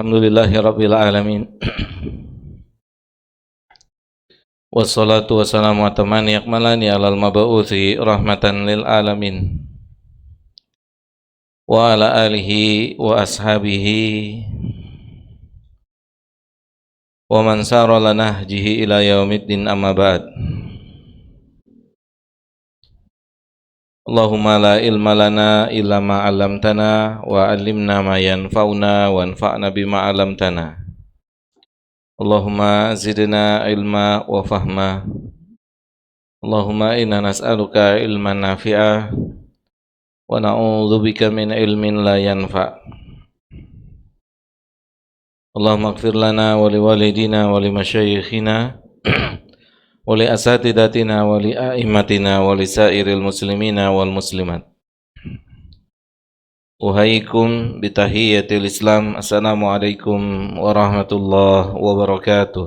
Alhamdulillahirabbil alamin. Wassalatu wassalamu atamani akmalani alal mab'uthi rahmatan lil alamin. Wa ala alihi wa ashabihi wa man sara ala nahjihi ila yaumiddin amma ba'd. Allahumma la ilma lana illa ma 'allamtana wa 'allimna ma yanfa'una wa anfa'na bima 'allamtana. Allahumma zidna ilma wa fahma. Allahumma inna nas'aluka ilman nafi'a wa na'udzubika min ilmin la yanfa'. Allahumma ighfir lana wa liwalidina wa limasyayikhina wa li asatidatina wa li a'immatina wa li sairil muslimina wal muslimat. Uhayyikum bitahiyyatil Islam. Assalamualaikum warahmatullahi wabarakatuh.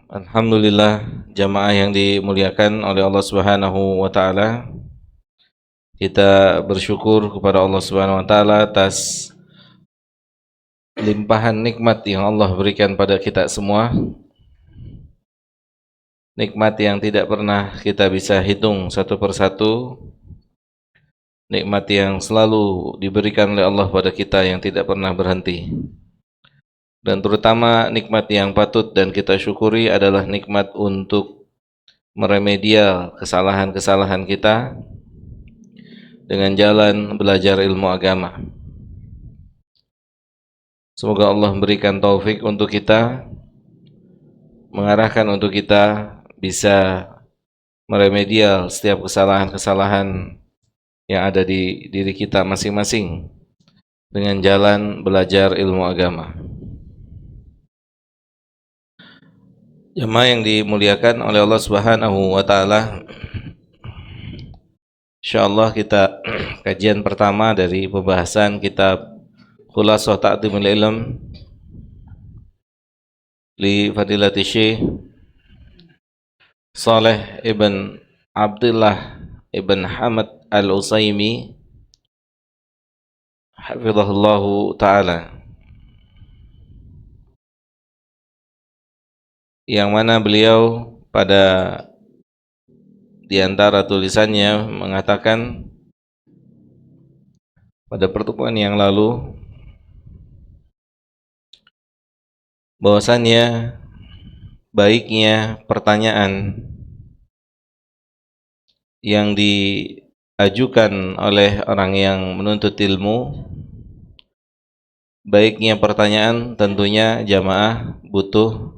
Alhamdulillah, jamaah yang dimuliakan oleh Allah Subhanahu wa taala. Kita bersyukur kepada Allah Subhanahu wa taala atas limpahan nikmat yang Allah berikan pada kita semua. Nikmat yang tidak pernah kita bisa hitung satu persatu. Nikmat yang selalu diberikan oleh Allah pada kita yang tidak pernah berhenti. Dan terutama nikmat yang patut dan kita syukuri adalah nikmat untuk meremedial kesalahan-kesalahan kita dengan jalan belajar ilmu agama. Semoga Allah memberikan taufik untuk kita, mengarahkan untuk kita bisa meremedial setiap kesalahan-kesalahan yang ada di diri kita masing-masing dengan jalan belajar ilmu agama. Jemaah yang dimuliakan oleh Allah Subhanahu wa taala, insyaallah kita kajian pertama dari pembahasan kitab Khulasah Ta'dhimul Ilm li Fadilati Syekh Saleh ibn Abdullah ibn Hamad Al-Utsaimin hafizahullahu ta'ala, yang mana beliau pada di antara tulisannya mengatakan pada pertemuan yang lalu bahwasannya baiknya pertanyaan yang diajukan oleh orang yang menuntut ilmu, baiknya pertanyaan tentunya jamaah butuh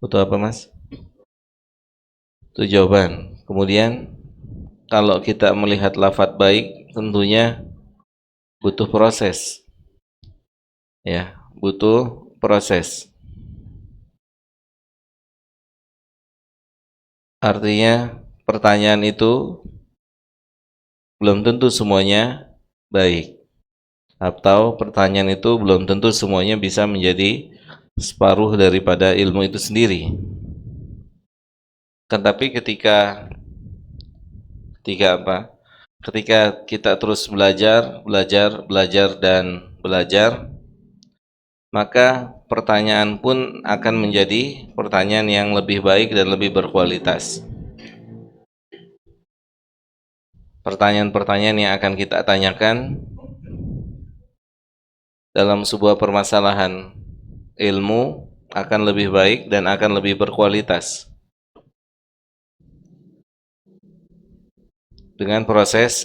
apa mas? Itu jawaban. Kemudian kalau kita melihat lafadz baik tentunya butuh proses. Ya, butuh proses. Artinya pertanyaan itu belum tentu semuanya baik, atau pertanyaan itu belum tentu semuanya bisa menjadi separuh daripada ilmu itu sendiri. Tetapi ketika kita terus belajar dan belajar, maka pertanyaan pun akan menjadi pertanyaan yang lebih baik dan lebih berkualitas. Pertanyaan-pertanyaan yang akan kita tanyakan dalam sebuah permasalahan ilmu akan lebih baik dan akan lebih berkualitas dengan proses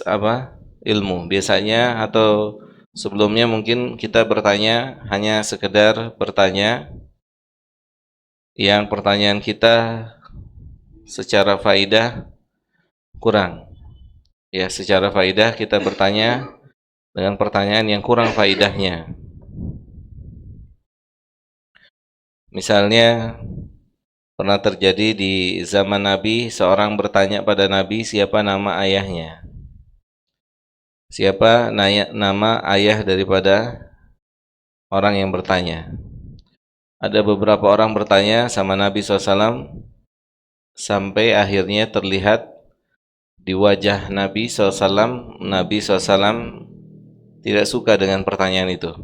ilmu. Biasanya atau sebelumnya mungkin kita bertanya hanya sekedar bertanya yang pertanyaan kita secara faidah kurang. Ya, secara faidah kita bertanya dengan pertanyaan yang kurang faidahnya. Misalnya pernah terjadi di zaman Nabi, seorang bertanya pada Nabi siapa nama ayahnya. Siapa nama ayah daripada orang yang bertanya. Ada beberapa orang bertanya sama Nabi SAW sampai akhirnya terlihat di wajah Nabi SAW, Nabi SAW tidak suka dengan pertanyaan itu.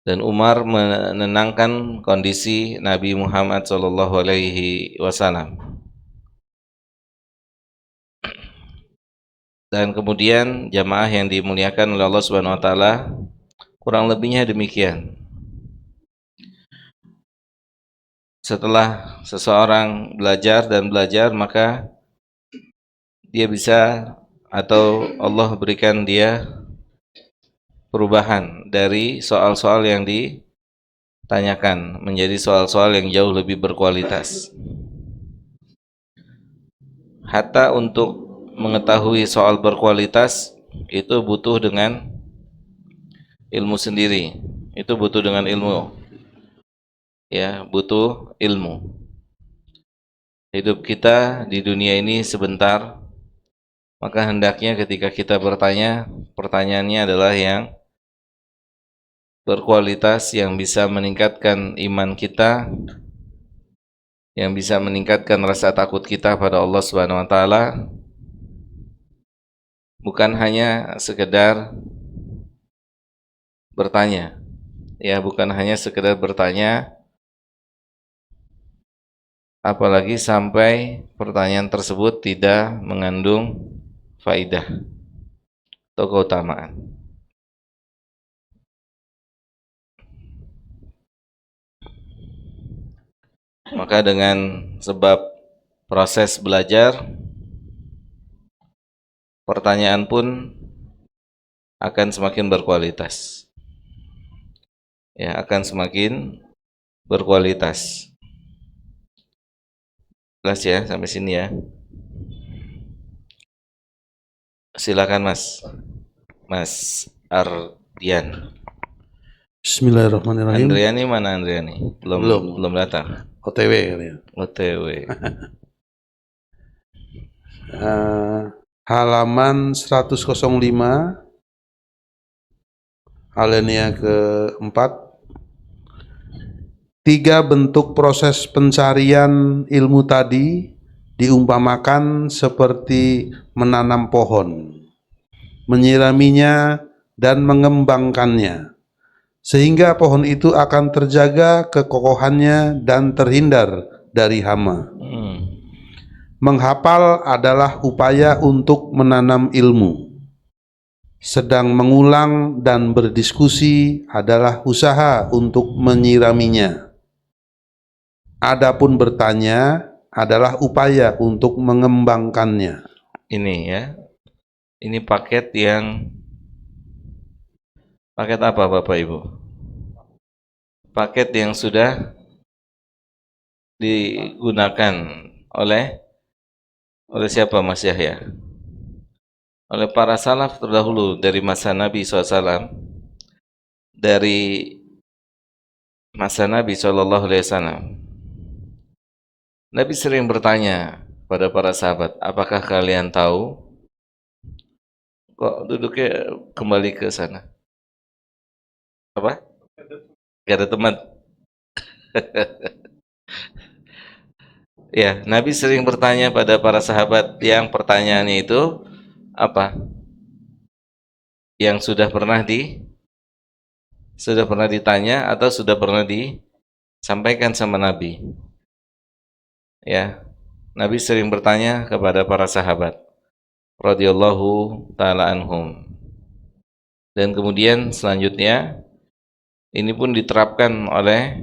Dan Umar menenangkan kondisi Nabi Muhammad SAW. Dan kemudian jamaah yang dimuliakan oleh Allah Subhanahu wa taala, kurang lebihnya demikian. Setelah seseorang belajar dan belajar, maka dia bisa, atau Allah berikan dia perubahan dari soal-soal yang ditanyakan menjadi soal-soal yang jauh lebih berkualitas. Hatta untuk mengetahui soal berkualitas itu butuh dengan ilmu sendiri. Itu butuh dengan ilmu. Ya, butuh ilmu. Hidup kita di dunia ini sebentar, maka hendaknya ketika kita bertanya, pertanyaannya adalah yang berkualitas, yang bisa meningkatkan iman kita, yang bisa meningkatkan rasa takut kita pada Allah Subhanahu wa taala, bukan hanya sekedar bertanya. Ya, bukan hanya sekedar bertanya, apalagi sampai pertanyaan tersebut tidak mengandung faidah atau keutamaan. Maka dengan sebab proses belajar, pertanyaan pun akan semakin berkualitas. Ya, akan semakin berkualitas. Jelas ya sampai sini ya. Silakan Mas. Mas Ardian. Bismillahirrahmanirrahim. Andriani mana Andriani? Belum datang. OTW kali ya. OTW. Halaman 105, alinea keempat. 3 bentuk proses pencarian ilmu tadi diumpamakan seperti menanam pohon, menyiraminya dan mengembangkannya, sehingga pohon itu akan terjaga kekokohannya dan terhindar dari hama. Menghafal adalah upaya untuk menanam ilmu, sedang mengulang dan berdiskusi adalah usaha untuk menyiraminya. Adapun bertanya adalah upaya untuk mengembangkannya. Ini ya. Ini paket apa Bapak Ibu? Paket yang sudah digunakan oleh siapa Mas Yahya? Oleh para salaf terdahulu dari masa Nabi SAW, dari masa Nabi SAW. Nabi sering bertanya pada para sahabat, apakah kalian tahu? Kok duduknya kembali ke sana? Apa? Gak ada teman. Ya, Nabi sering bertanya pada para sahabat yang pertanyaannya itu apa? Yang sudah pernah ditanya atau sudah pernah disampaikan sama Nabi. Ya, Nabi sering bertanya kepada para sahabat radhiyallahu taala anhum. Dan kemudian selanjutnya ini pun diterapkan oleh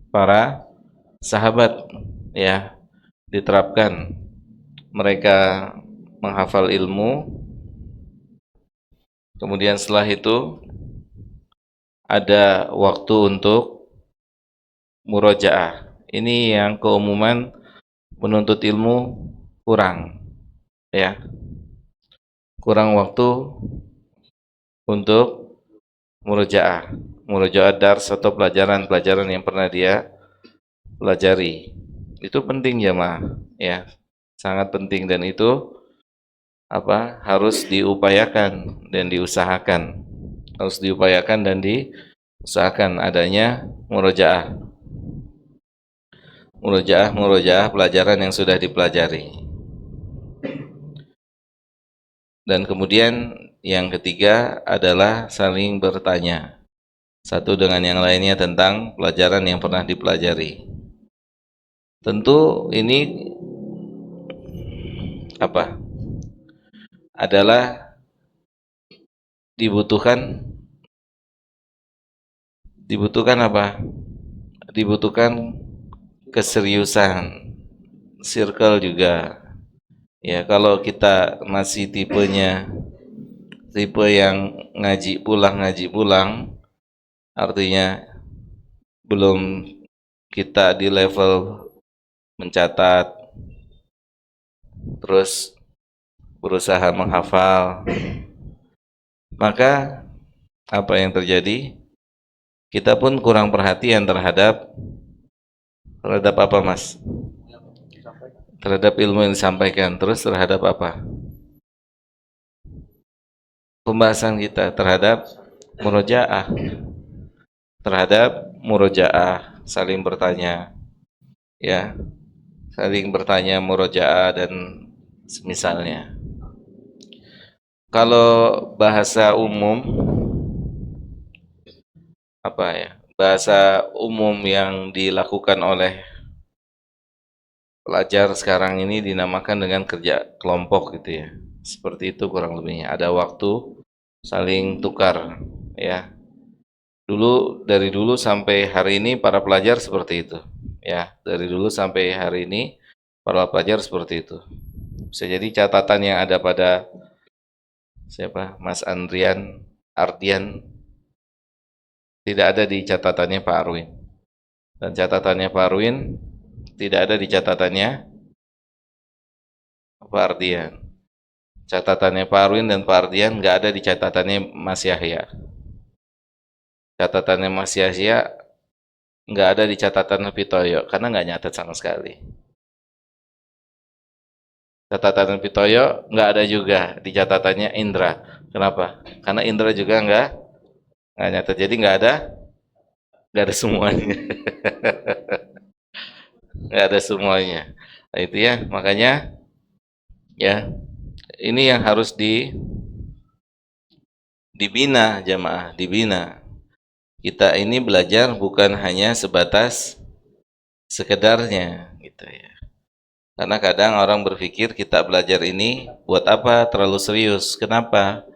para sahabat, ya, diterapkan. Mereka menghafal ilmu, kemudian setelah itu ada waktu untuk murojaah. Ini yang keumuman menuntut ilmu kurang, ya, kurang waktu untuk murojaah dars atau pelajaran yang pernah dia pelajari. Itu penting jemaah, ya, sangat penting, dan itu harus diupayakan dan diusahakan. Harus diupayakan dan diusahakan adanya murojaah pelajaran yang sudah dipelajari. Dan kemudian yang ketiga adalah saling bertanya satu dengan yang lainnya tentang pelajaran yang pernah dipelajari. Tentu ini apa? Adalah dibutuhkan apa? Dibutuhkan keseriusan, circle juga. Ya, kalau kita masih tipe yang ngaji pulang, artinya belum kita di level mencatat, terus berusaha menghafal, maka apa yang terjadi? Kita pun kurang perhatian terhadap apa, Mas? Terhadap ilmu yang disampaikan, terus terhadap apa? Pembahasan kita terhadap murojaah, saling bertanya, ya, saling bertanya murojaah dan semisalnya. Kalau bahasa umum apa ya? Bahasa umum yang dilakukan oleh pelajar sekarang ini dinamakan dengan kerja kelompok gitu ya. Seperti itu kurang lebihnya. Ada waktu saling tukar ya. Dari dulu sampai hari ini para pelajar seperti itu. Ya, dari dulu sampai hari ini para pelajar seperti itu. Bisa jadi catatan yang ada pada siapa? Mas Ardian tidak ada di catatannya Pak Arwin. Dan catatannya Pak Arwin tidak ada di catatannya Pak Ardian. Catatannya Pak Arwin dan Pak Ardian nggak ada di catatannya Mas Yahya. Catatannya Mas Yahya nggak ada di catatan Pitoyo karena nggak nyatat sama sekali. Catatan Pitoyo nggak ada juga di catatannya Indra. Kenapa? Karena Indra juga nggak nyatat. Jadi nggak ada semuanya. Nggak ada semuanya. Nah, itu ya, makanya ya ini yang harus dibina jamaah, dibina. Kita ini belajar bukan hanya sebatas sekedarnya gitu ya. Karena kadang orang berpikir kita belajar ini buat apa terlalu serius. Kenapa?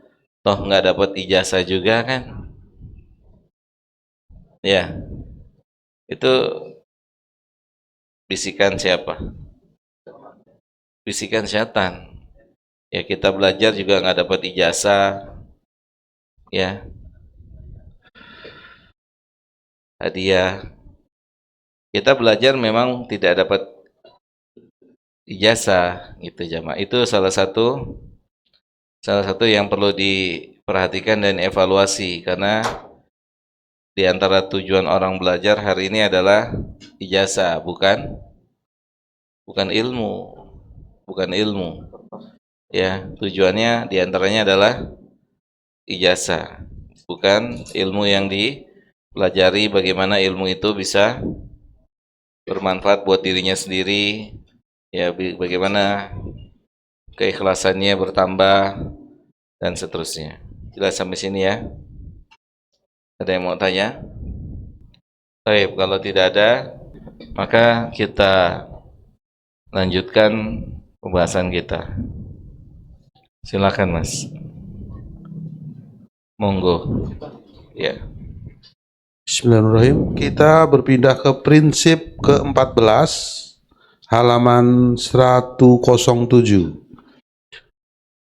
Toh nggak dapat ijazah juga kan? Ya, itu bisikan siapa? Bisikan setan. Ya kita belajar juga nggak dapat ijazah, ya hadiah. Kita belajar memang tidak dapat ijazah gitu jamaah. Itu salah satu yang perlu diperhatikan dan evaluasi karena di antara tujuan orang belajar hari ini adalah ijazah, bukan ilmu, bukan ilmu. Ya, tujuannya di antaranya adalah ijazah, bukan ilmu yang dipelajari bagaimana ilmu itu bisa bermanfaat buat dirinya sendiri, ya bagaimana keikhlasannya bertambah dan seterusnya. Jelas sampai sini ya? Ada yang mau tanya? Baik, kalau tidak ada, maka kita lanjutkan pembahasan kita. Silakan Mas. Monggo. Ya. Bismillahirrahmanirrahim. Kita berpindah ke prinsip ke-14 halaman 107.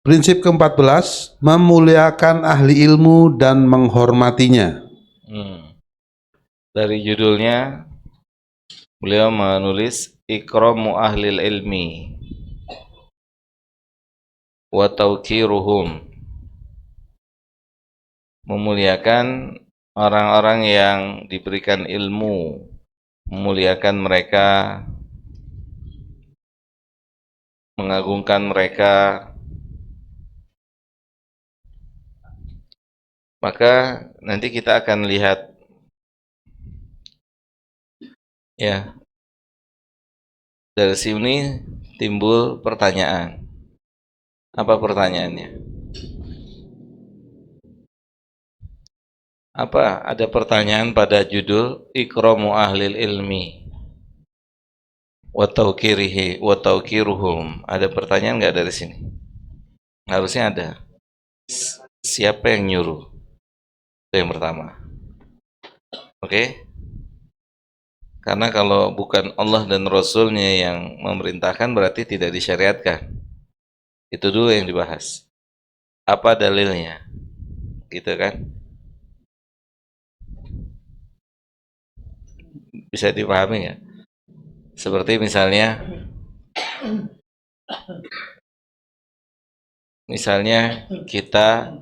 Prinsip ke-14, memuliakan ahli ilmu dan menghormatinya. Dari judulnya beliau menulis ikramu ahlil ilmi wa tauqiruhum, memuliakan orang-orang yang diberikan ilmu, memuliakan mereka, mengagungkan mereka. Maka nanti kita akan lihat ya, dari sini timbul pertanyaan. Apa pertanyaannya? Apa ada pertanyaan pada judul Ikramu Ahlil Ilmi wa tauqirihi wa tauqiruhum? Ada pertanyaan nggak dari sini? Harusnya ada. Siapa yang nyuruh? Itu yang pertama. Oke? Karena kalau bukan Allah dan Rasulnya yang memerintahkan berarti tidak disyariatkan. Itu dulu yang dibahas. Apa dalilnya? Gitu kan? Bisa dipahami ya? Seperti misalnya kita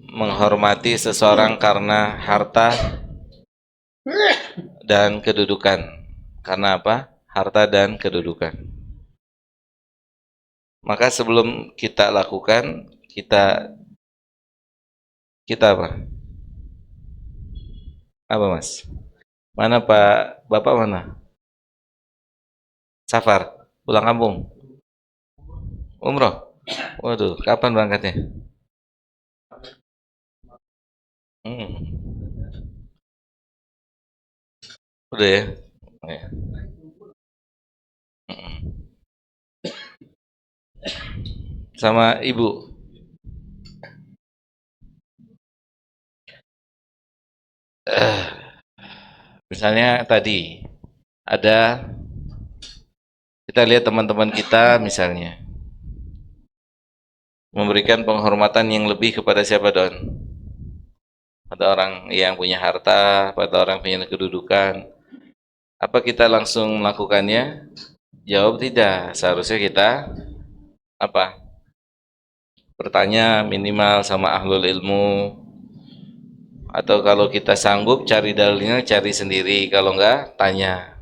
menghormati seseorang karena harta dan kedudukan. Karena apa? Harta dan kedudukan. Maka sebelum kita lakukan, kita apa? Apa Mas? Mana Pak? Bapak mana? Safar, pulang kampung. Umroh. Waduh, kapan berangkatnya? Hmm. Udah ya? Oh, ya. Mm-mm. Sama ibu. Misalnya tadi ada, kita lihat teman-teman kita misalnya memberikan penghormatan yang lebih kepada siapa, Don? Pada orang yang punya harta, pada orang punya kedudukan. Apa kita langsung melakukannya? Jawab tidak. Seharusnya kita apa? Bertanya minimal sama ahlul ilmu, atau kalau kita sanggup cari dalilnya, cari sendiri. Kalau enggak, tanya.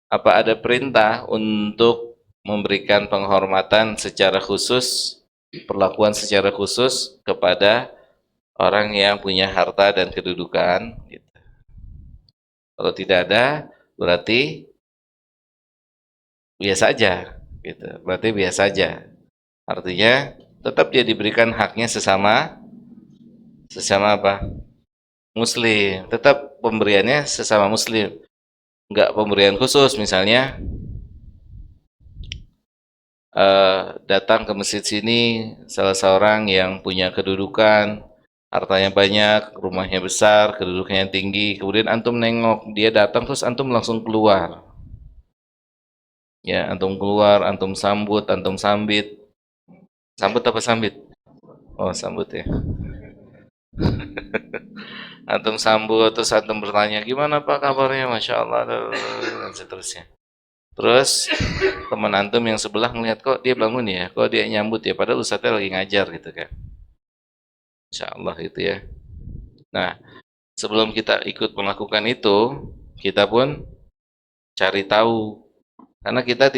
Apa ada perintah untuk memberikan penghormatan secara khusus, perlakuan secara khusus kepada orang yang punya harta dan kedudukan? Gitu. Kalau tidak ada, berarti biasa aja. Gitu. Berarti biasa aja. Artinya tetap dia diberikan haknya sesama apa? Muslim. Tetap pemberiannya sesama Muslim. Enggak pemberian khusus, misalnya datang ke masjid sini salah seorang yang punya kedudukan, hartanya banyak, rumahnya besar, kedudukannya tinggi, kemudian antum nengok, dia datang terus antum langsung keluar. Ya, antum keluar, antum sambut, antum sambit. Sambut apa sambit? Oh, sambut ya. Antum sambut, terus antum bertanya, gimana Pak kabarnya? Masya Allah, dan seterusnya. Terus teman antum yang sebelah ngeliat, kok dia bangun ya, kok dia nyambut ya, padahal ustadznya lagi ngajar gitu kan. Insya Allah gitu ya. Nah, sebelum kita ikut melakukan itu, kita pun cari tahu. Karena kita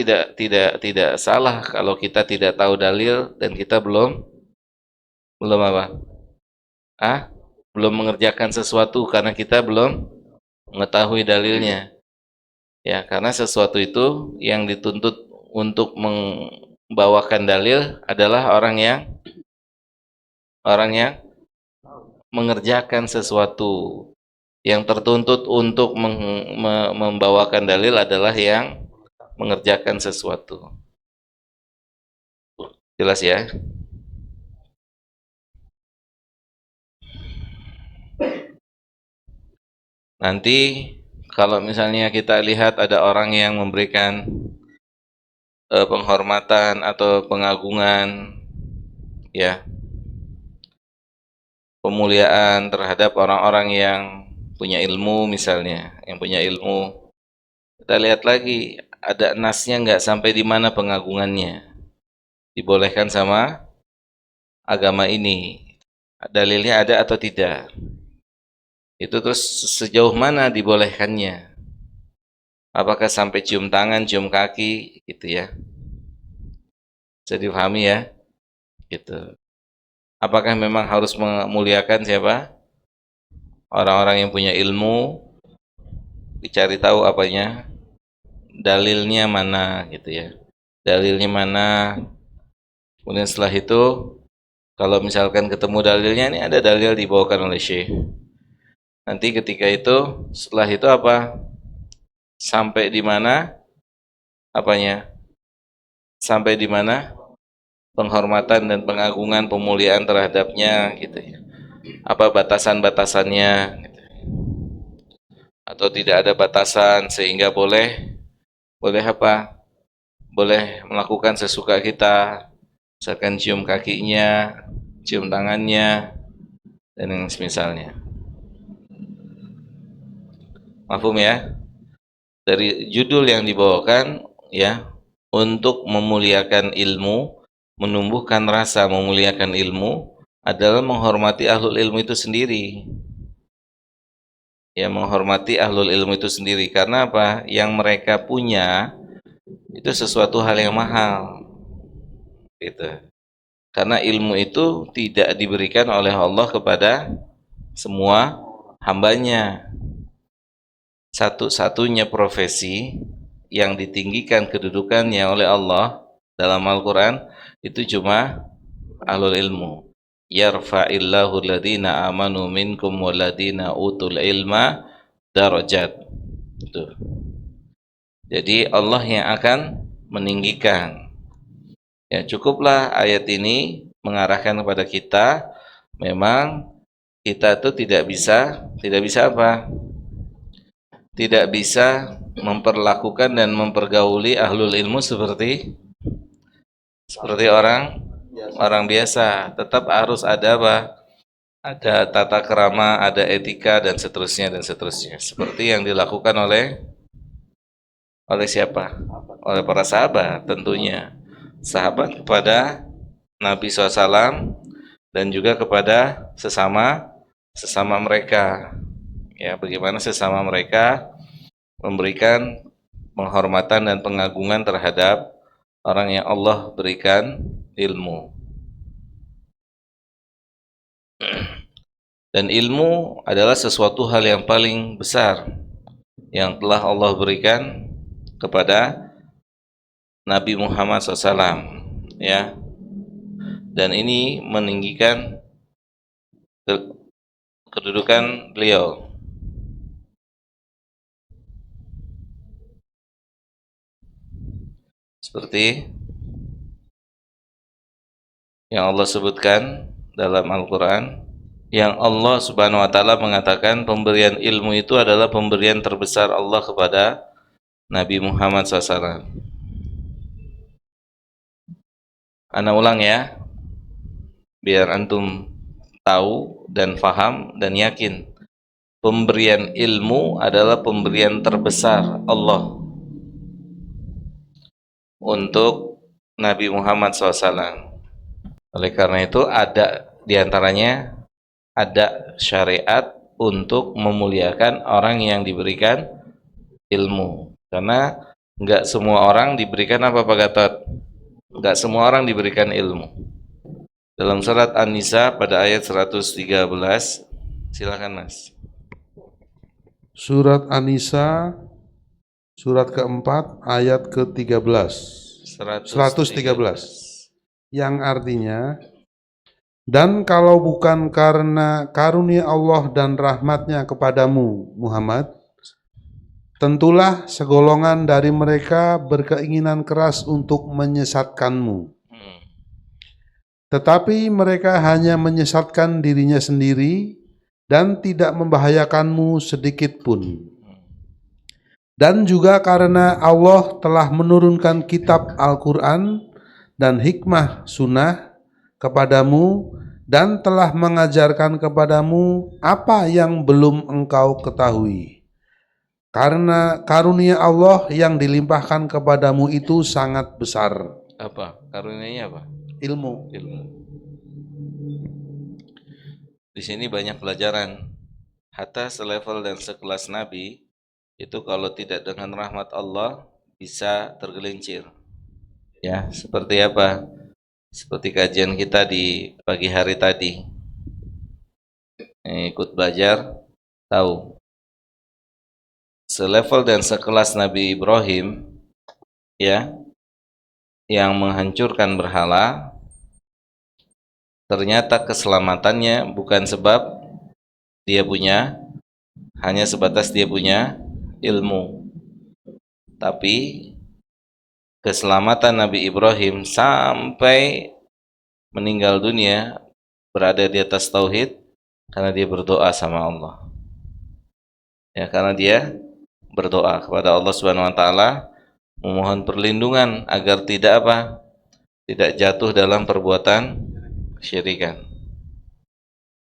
tidak salah kalau kita tidak tahu dalil dan kita belum apa? Ah, belum mengerjakan sesuatu karena kita belum mengetahui dalilnya. Ya, karena sesuatu itu yang dituntut untuk membawakan dalil adalah orang yang mengerjakan sesuatu. Yang tertuntut untuk membawakan dalil adalah yang mengerjakan sesuatu. Jelas ya? Nanti kalau misalnya kita lihat ada orang yang memberikan penghormatan atau pengagungan, ya, pemuliaan terhadap orang-orang yang punya ilmu misalnya, yang punya ilmu, kita lihat lagi ada nasnya nggak sampai di mana pengagungannya, dibolehkan sama agama ini, dalilnya ada atau tidak. Itu terus sejauh mana dibolehkannya? Apakah sampai cium tangan, cium kaki, gitu ya? Bisa dipahami ya? Gitu. Apakah memang harus memuliakan siapa? Orang-orang yang punya ilmu, dicari tahu apanya, dalilnya mana, gitu ya? Dalilnya mana? Kemudian setelah itu Kalau misalkan ketemu dalilnya, ini ada dalil dibawakan oleh Syekh. Nanti ketika itu, setelah itu apa? Sampai di mana? Apanya? Sampai di mana? Penghormatan dan pengagungan, pemuliaan terhadapnya, gitu ya. Apa batasan-batasannya? Gitu. Atau tidak ada batasan sehingga boleh apa? Boleh melakukan sesuka kita, misalkan cium kakinya, cium tangannya, dan yang semisalnya. Mafhum ya? Dari judul yang dibawakan ya, untuk memuliakan ilmu, menumbuhkan rasa memuliakan ilmu adalah menghormati ahlul ilmu itu sendiri. Ya, menghormati ahlul ilmu itu sendiri. Karena apa? Yang mereka punya itu sesuatu hal yang mahal. Gitu. Karena ilmu itu tidak diberikan oleh Allah kepada semua hambanya. Satu-satunya profesi yang ditinggikan kedudukannya oleh Allah dalam Al-Quran itu cuma ahlul ilmu. Yarfa'illahu alladhina amanu minkum walladhina utul ilma darajat. Tuh. Jadi Allah yang akan meninggikan. Ya, cukuplah ayat ini mengarahkan kepada kita, memang kita itu tidak bisa apa? Tidak bisa memperlakukan dan mempergauli ahlul ilmu seperti orang biasa. Tetap harus ada apa? Ada tata krama, ada etika dan seterusnya dan seterusnya. Seperti yang dilakukan oleh siapa? Oleh para sahabat tentunya. Sahabat kepada Nabi SAW dan juga kepada sesama mereka. Ya, bagaimana sesama mereka memberikan penghormatan dan pengagungan terhadap orang yang Allah berikan ilmu. Dan ilmu adalah sesuatu hal yang paling besar yang telah Allah berikan kepada Nabi Muhammad SAW, ya. Dan ini meninggikan kedudukan beliau. Seperti yang Allah sebutkan dalam Al-Quran, yang Allah Subhanahu wa Ta'ala mengatakan pemberian ilmu itu adalah pemberian terbesar Allah kepada Nabi Muhammad SAW. Ana ulang ya, biar antum tahu dan faham dan yakin. Pemberian ilmu adalah pemberian terbesar Allah untuk Nabi Muhammad SAW. Oleh karena itu ada diantaranya ada syariat untuk memuliakan orang yang diberikan ilmu. Karena enggak semua orang diberikan apa Pak Gatot? Enggak semua orang diberikan ilmu. Dalam surat An-Nisa pada ayat 113, silakan Mas. Surat An-Nisa surat keempat ayat ke-13. 113. Yang artinya, dan kalau bukan karena karunia Allah dan rahmatnya kepadamu Muhammad, tentulah segolongan dari mereka berkeinginan keras untuk menyesatkanmu. Tetapi mereka hanya menyesatkan dirinya sendiri dan tidak membahayakanmu sedikit pun. Dan juga karena Allah telah menurunkan kitab Al-Quran dan hikmah sunnah kepadamu dan telah mengajarkan kepadamu apa yang belum engkau ketahui. Karena karunia Allah yang dilimpahkan kepadamu itu sangat besar. Apa? Karunianya apa? Ilmu. Di sini banyak pelajaran. Hatta selevel dan sekelas Nabi itu kalau tidak dengan rahmat Allah bisa tergelincir. Ya, seperti apa? Seperti kajian kita di pagi hari tadi. Ikut belajar tahu. Selevel dan sekelas Nabi Ibrahim, ya, yang menghancurkan berhala, ternyata keselamatannya bukan sebab dia punya, hanya sebatas dia punya ilmu, tapi keselamatan Nabi Ibrahim sampai meninggal dunia berada di atas tauhid karena dia berdoa sama Allah. Ya, karena dia berdoa kepada Allah Subhanahu wa taala, memohon perlindungan agar tidak apa? Tidak jatuh dalam perbuatan kesyirikan.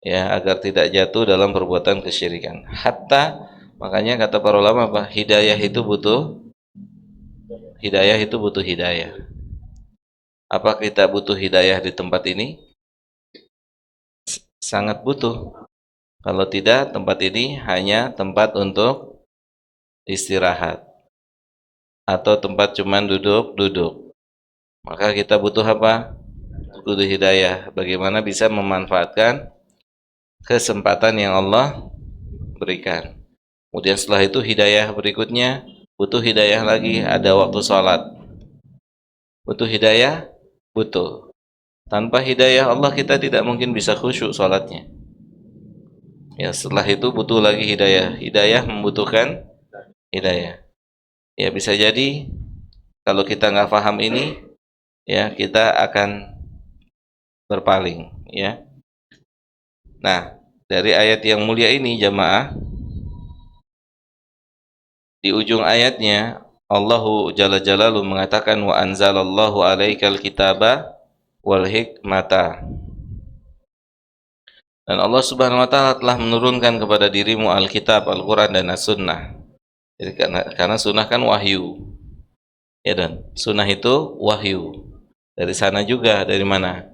Ya, agar tidak jatuh dalam perbuatan kesyirikan. Hatta makanya kata para ulama apa? Hidayah itu butuh hidayah. Apa kita butuh hidayah di tempat ini? Sangat butuh. Kalau tidak, tempat ini hanya tempat untuk istirahat atau tempat cuman duduk-duduk. Maka kita butuh apa? Butuh hidayah. Bagaimana bisa memanfaatkan kesempatan yang Allah berikan. Kemudian setelah itu hidayah berikutnya, butuh hidayah lagi, ada waktu sholat. Butuh hidayah? Butuh. Tanpa hidayah Allah kita tidak mungkin bisa khusyuk sholatnya. Ya, setelah itu butuh lagi hidayah. Hidayah membutuhkan hidayah. Ya, bisa jadi kalau kita nggak paham ini, ya kita akan berpaling. Ya. Nah, dari ayat yang mulia ini jamaah, di ujung ayatnya Allahu Jalla Jalaluhu mengatakan wa anzalallahu alaikal kitaba wal hikmata. Dan Allah Subhanahu wa taala telah menurunkan kepada dirimu Alkitab, Al-Qur'an dan As-Sunnah. Jadi karena sunnah kan wahyu. Ya dan sunnah itu wahyu. Dari sana juga, dari mana?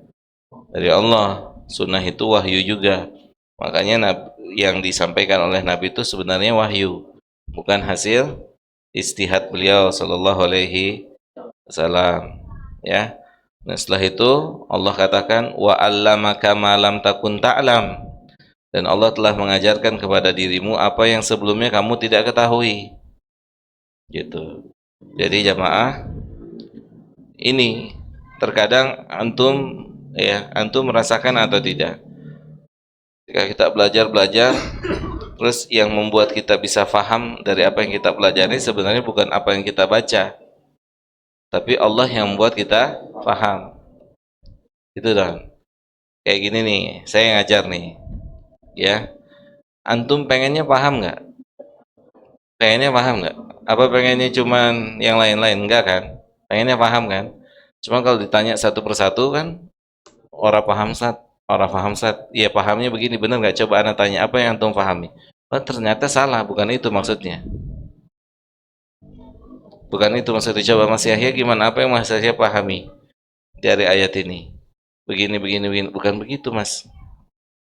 Dari Allah. Sunnah itu wahyu juga. Makanya yang disampaikan oleh Nabi itu sebenarnya wahyu, bukan hasil istihad beliau sallallahu alaihi wasallam. Ya. Dan setelah itu Allah katakan wa 'allamaka ma lam takun ta'lam. Dan Allah telah mengajarkan kepada dirimu apa yang sebelumnya kamu tidak ketahui. Gitu. Jadi jamaah, ini terkadang antum merasakan atau tidak? Ketika kita belajar, terus yang membuat kita bisa faham dari apa yang kita pelajari sebenarnya bukan apa yang kita baca, tapi Allah yang membuat kita faham. Itu dong. Kayak gini nih, saya ngajar nih, ya. Antum pengennya paham nggak? Pengennya paham nggak? Apa pengennya cuman yang lain-lain? Enggak kan? Pengennya paham kan? Cuma kalau ditanya satu persatu kan, orang paham sat. Iya pahamnya begini, benar nggak? Coba anak tanya, apa yang antum pahami? Oh, ternyata salah, bukan itu maksudnya. Bukan itu maksudnya. Coba Mas Yahya gimana? Apa yang Mas Yahya pahami dari ayat ini? Begini. Bukan begitu Mas.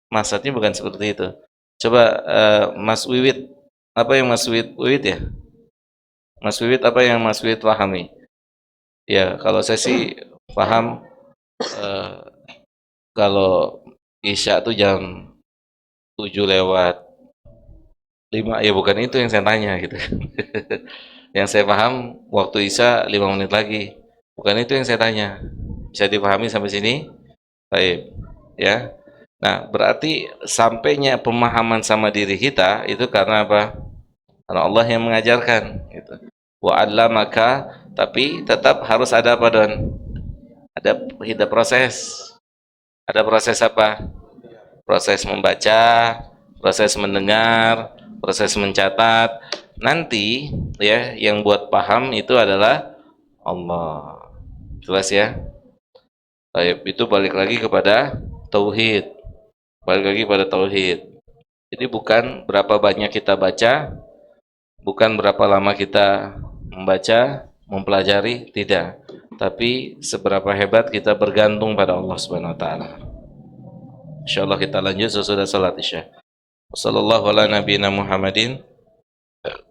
Maksudnya bukan seperti itu. Coba Mas Wiwit, apa yang Mas Wiwit ya? Mas Wiwit apa yang Mas Wiwit pahami? Ya, kalau saya sih paham eh, kalau Isya tuh jam 7 lewat 5, ya bukan itu yang saya tanya gitu. Yang saya paham waktu Isya 5 menit lagi. Bukan itu yang saya tanya. Bisa dipahami sampai sini? Baik. Ya. Nah, berarti sampainya pemahaman sama diri kita itu karena apa? Karena Allah yang mengajarkan gitu. Wa 'allamaka, tapi tetap harus ada apa, Don? Ada proses. Ada proses apa? Proses membaca, proses mendengar, proses mencatat. Nanti ya yang buat paham itu adalah Allah. Jelas ya? Baik, itu balik lagi kepada tauhid. Balik lagi pada tauhid. Jadi bukan berapa banyak kita baca, bukan berapa lama kita membaca, mempelajari, tidak. Tapi seberapa hebat kita bergantung pada Allah Subhanahu wa taala. Insyaallah kita lanjut sesudah salat Isya. Wassallallahu ala nabiyina Muhammadin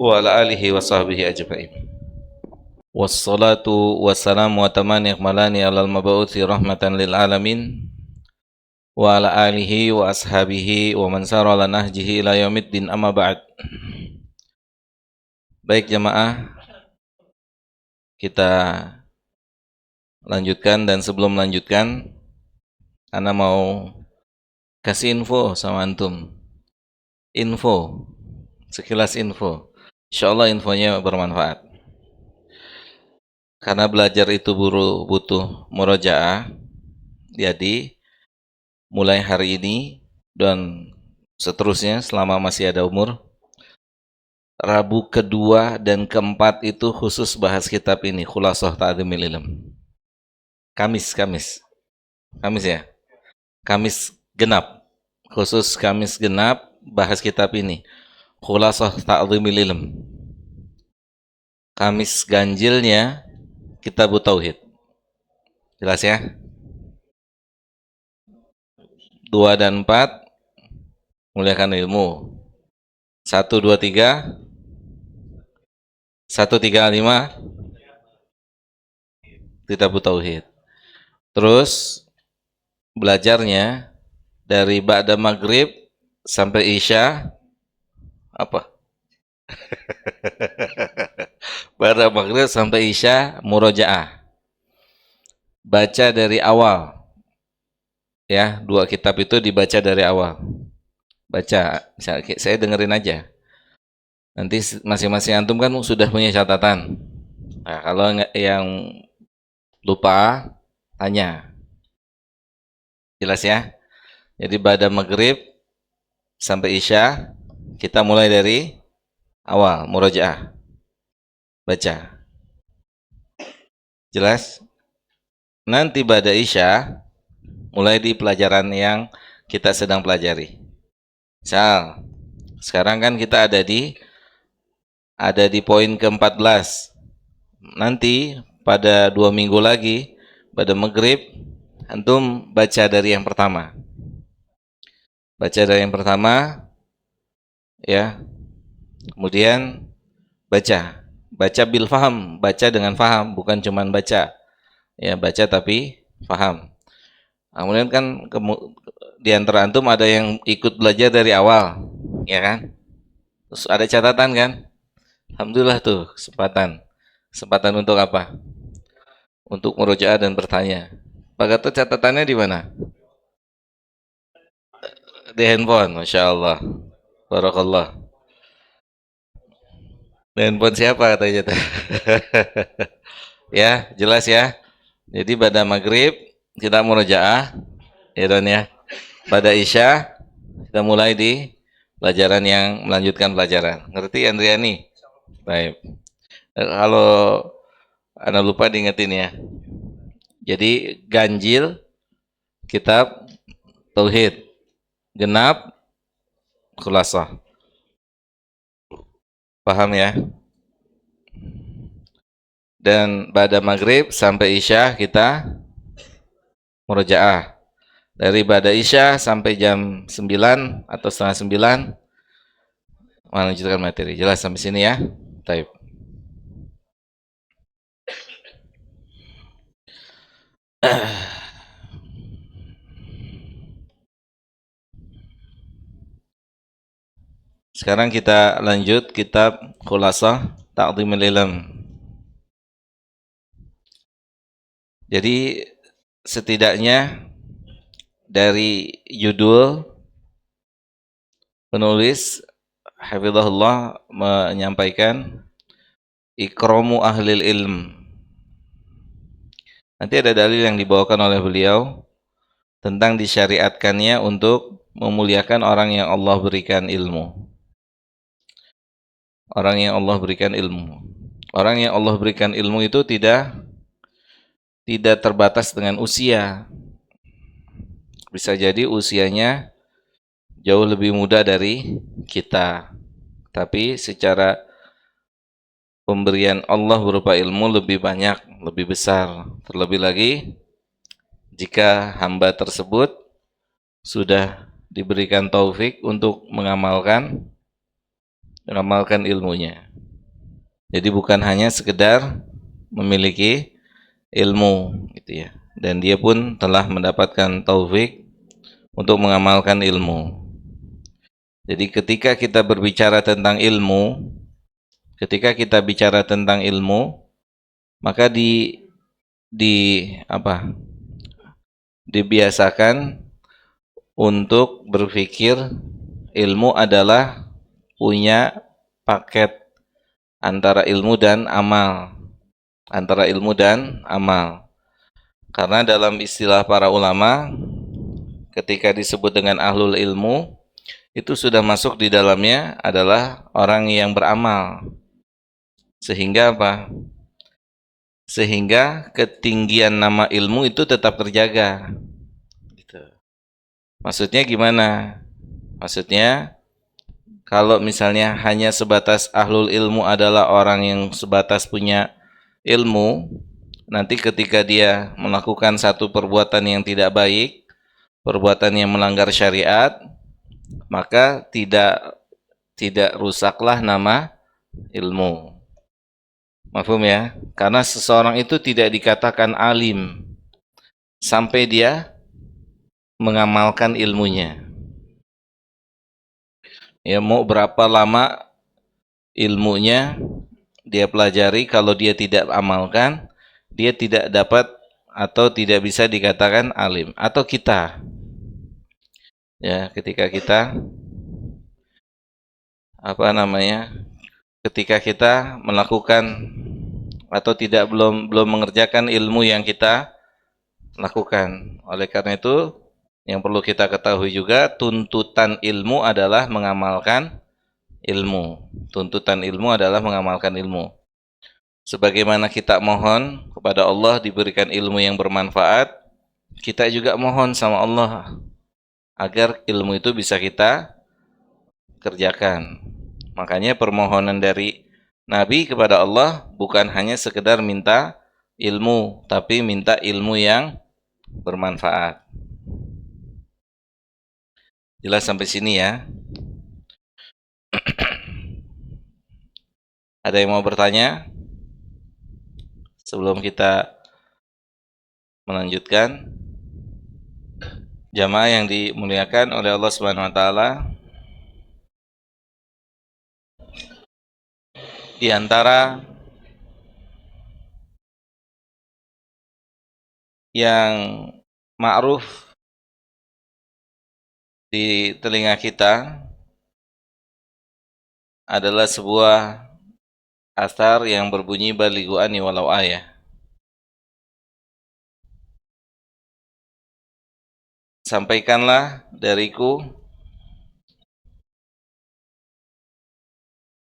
wa ala alihi wa sahbihi ajma'in. Wassalatu wassalamu wa tamani akmalani alal mab'uthi rahmatan lil alamin wa ala alihi wa ashabihi wa man sara ala nahjihi ila yaumiddin amma ba'd. Baik jamaah, kita lanjutkan, dan sebelum melanjutkan Ana mau kasih info sama antum. Info, sekilas info. Insyaallah infonya bermanfaat. Karena belajar itu butuh murojaah, jadi mulai hari ini dan seterusnya selama masih ada umur, Rabu kedua dan keempat itu khusus bahas kitab ini, Khulasah Ta'dzimil Ilm. Kamis ya, Kamis genap, khusus Kamis genap bahas kitab ini, Khulasah Ta'dzimil Ilm. Kamis ganjilnya Kitab Tauhid. Jelas ya? 2 dan 4 muliakan ilmu. 1, 2, 3 1, 3, 5 Kitab Tauhid. Terus belajarnya dari ba'da maghrib sampai isya apa? Ba'da maghrib sampai isya murojaah. Baca dari awal. Ya, 2 kitab itu dibaca dari awal. Baca, saya dengerin aja. Nanti masing-masing antum kan sudah punya catatan. Nah, kalau yang lupa, tanya. Jelas ya? Jadi pada maghrib sampai isya, kita mulai dari awal, murojaah. Baca. Jelas? Nanti pada isya, mulai di pelajaran yang kita sedang pelajari. Misal, sekarang kan kita ada di poin ke-14. Nanti pada 2 minggu lagi, pada maghrib, antum baca dari yang pertama. Baca dari yang pertama, ya. Kemudian baca bil faham, baca dengan faham, bukan cuman baca. Ya, baca tapi faham. Kemudian kan di antara antum ada yang ikut belajar dari awal, ya kan? Terus ada catatan kan? Alhamdulillah tuh, kesempatan. Kesempatan untuk apa? Untuk murojaah dan bertanya. Pak Gatot catatannya di mana? Di handphone, Masya Allah. Barakallah. Di handphone siapa katanya? Ya, jelas ya. Jadi pada maghrib kita murojaah, ya Don ya. Pada isya kita mulai di pelajaran yang melanjutkan pelajaran. Ngerti Andriani? Baik. Kalau Anda lupa diingetin ya. Jadi ganjil kitab Tauhid, genap Khulasah. Paham ya? Dan pada maghrib sampai isya kita murojaah. Dari pada isya sampai jam 9 atau setengah 9 melanjutkan materi. Jelas sampai sini ya? Taib. Sekarang kita lanjut kitab Khulasah Ta'dzimul Ilm. Jadi setidaknya dari judul penulis hafizahullah menyampaikan ikramu ahlil ilm. Nanti ada dalil yang dibawakan oleh beliau tentang disyariatkannya untuk memuliakan orang yang Allah berikan ilmu. Orang yang Allah berikan ilmu. Orang yang Allah berikan ilmu itu tidak terbatas dengan usia. Bisa jadi usianya jauh lebih muda dari kita. Tapi secara pemberian Allah berupa ilmu lebih banyak, lebih besar. Terlebih lagi jika hamba tersebut sudah diberikan taufik untuk mengamalkan ilmunya. Jadi bukan hanya sekedar memiliki ilmu gitu ya. Dan dia pun telah mendapatkan taufik untuk mengamalkan ilmu. Jadi ketika kita berbicara tentang ilmu, maka dibiasakan untuk berpikir ilmu adalah punya paket antara ilmu dan amal. Antara ilmu dan amal. Karena dalam istilah para ulama, ketika disebut dengan ahlul ilmu, itu sudah masuk di dalamnya adalah orang yang beramal. Sehingga apa? Sehingga ketinggian nama ilmu itu tetap terjaga. Gitu. Maksudnya gimana? Maksudnya kalau misalnya hanya sebatas ahlul ilmu adalah orang yang sebatas punya ilmu, nanti ketika dia melakukan satu perbuatan yang tidak baik, perbuatan yang melanggar syariat, maka tidak rusaklah nama ilmu. Mafhum ya? Karena seseorang itu tidak dikatakan alim sampai dia mengamalkan ilmunya. Ya, mau berapa lama ilmunya dia pelajari, kalau dia tidak amalkan, dia tidak dapat atau tidak bisa dikatakan alim. Atau kita, ya, ketika kita ketika kita melakukan atau belum mengerjakan ilmu yang kita lakukan. Oleh karena itu, yang perlu kita ketahui juga, tuntutan ilmu adalah mengamalkan ilmu. Tuntutan ilmu adalah mengamalkan ilmu. Sebagaimana kita mohon kepada Allah diberikan ilmu yang bermanfaat, kita juga mohon sama Allah agar ilmu itu bisa kita kerjakan. Makanya permohonan dari Nabi kepada Allah bukan hanya sekedar minta ilmu, tapi minta ilmu yang bermanfaat. Jelas sampai sini ya? Ada yang mau bertanya? Sebelum kita melanjutkan, jamaah yang dimuliakan oleh Allah Subhanahu wa taala, di antara yang ma'ruf di telinga kita adalah sebuah asar yang berbunyi balighu anni walau ayah. Sampaikanlah dariku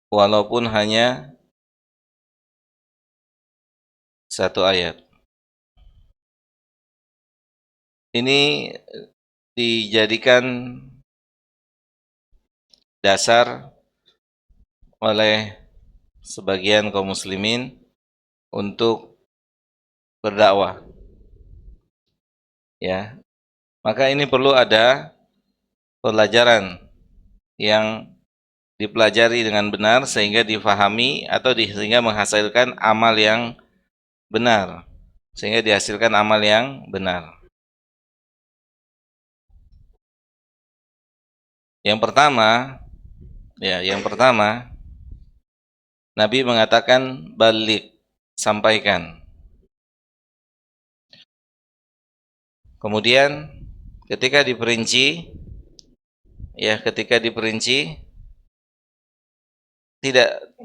walaupun hanya satu ayat. Ini dijadikan dasar oleh sebagian kaum muslimin untuk berdakwah. Ya. Maka ini perlu ada pelajaran yang dipelajari dengan benar sehingga difahami atau sehingga menghasilkan amal yang benar. Sehingga dihasilkan amal yang benar. Yang pertama, Nabi mengatakan balik, sampaikan. Kemudian ketika diperinci,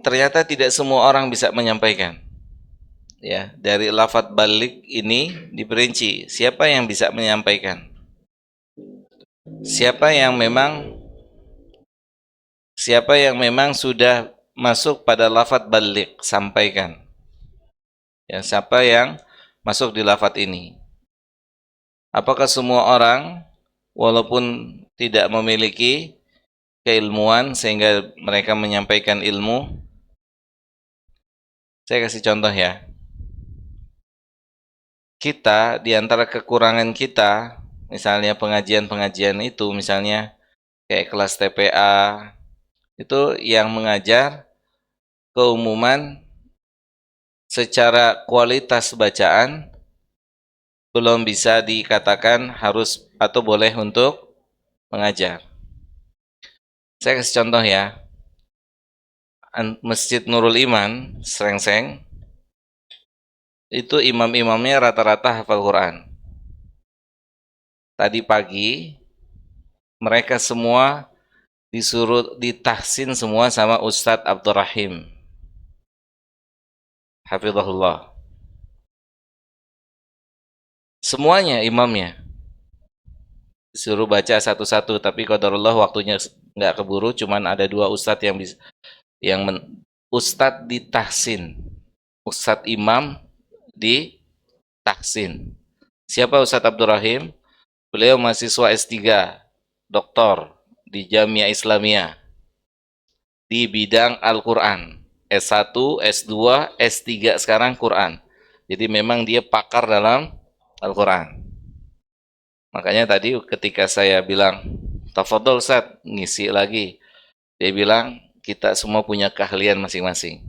ternyata tidak semua orang bisa menyampaikan. Ya, dari lafadz balik ini diperinci, siapa yang bisa menyampaikan? Siapa yang memang sudah masuk pada lafadz balik, sampaikan. Ya, siapa yang masuk di lafadz ini? Apakah semua orang walaupun tidak memiliki keilmuan sehingga mereka menyampaikan ilmu? Saya kasih contoh ya. Kita, di antara kekurangan kita, misalnya pengajian-pengajian itu, misalnya kayak kelas TPA, itu yang mengajar keumuman secara kualitas bacaan belum bisa dikatakan harus atau boleh untuk mengajar. Saya kasih contoh ya. Masjid Nurul Iman, Srengseng, itu imam-imamnya rata-rata hafal Quran. tadi pagi mereka semua disuruh ditahsin semua sama Ustadz Abdurrahim hafizahullah. Semuanya imamnya disuruh baca satu-satu, tapi qadarullah waktunya nggak keburu, cuman ada 2 ustadz yang bisa ustadz ditahsin, ustadz imam ditahsin. Siapa Ustadz Abdurrahim? Beliau mahasiswa S3 doktor di Jamiah Islamiyah di bidang Al-Quran, S1, S2, S3 sekarang Quran. Jadi memang dia pakar dalam Al-Quran. Makanya tadi ketika saya bilang tafadhol Ustaz, ngisi lagi, dia bilang kita semua punya keahlian masing-masing.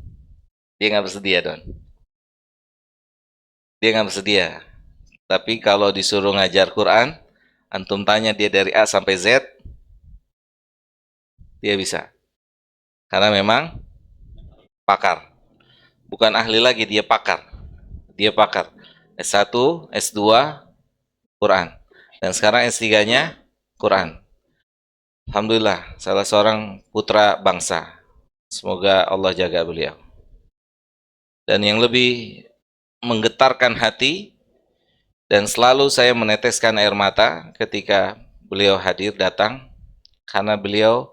Dia nggak bersedia, Don. Dia nggak bersedia. Tapi kalau disuruh ngajar Quran, antum tanya dia dari A sampai Z, dia bisa. Karena memang pakar. Bukan ahli lagi, dia pakar. Dia pakar. S1, S2, Quran. Dan sekarang S3-nya Quran. Alhamdulillah, salah seorang putra bangsa. Semoga Allah jaga beliau. Dan yang lebih menggetarkan hati, dan selalu saya meneteskan air mata ketika beliau hadir datang, karena beliau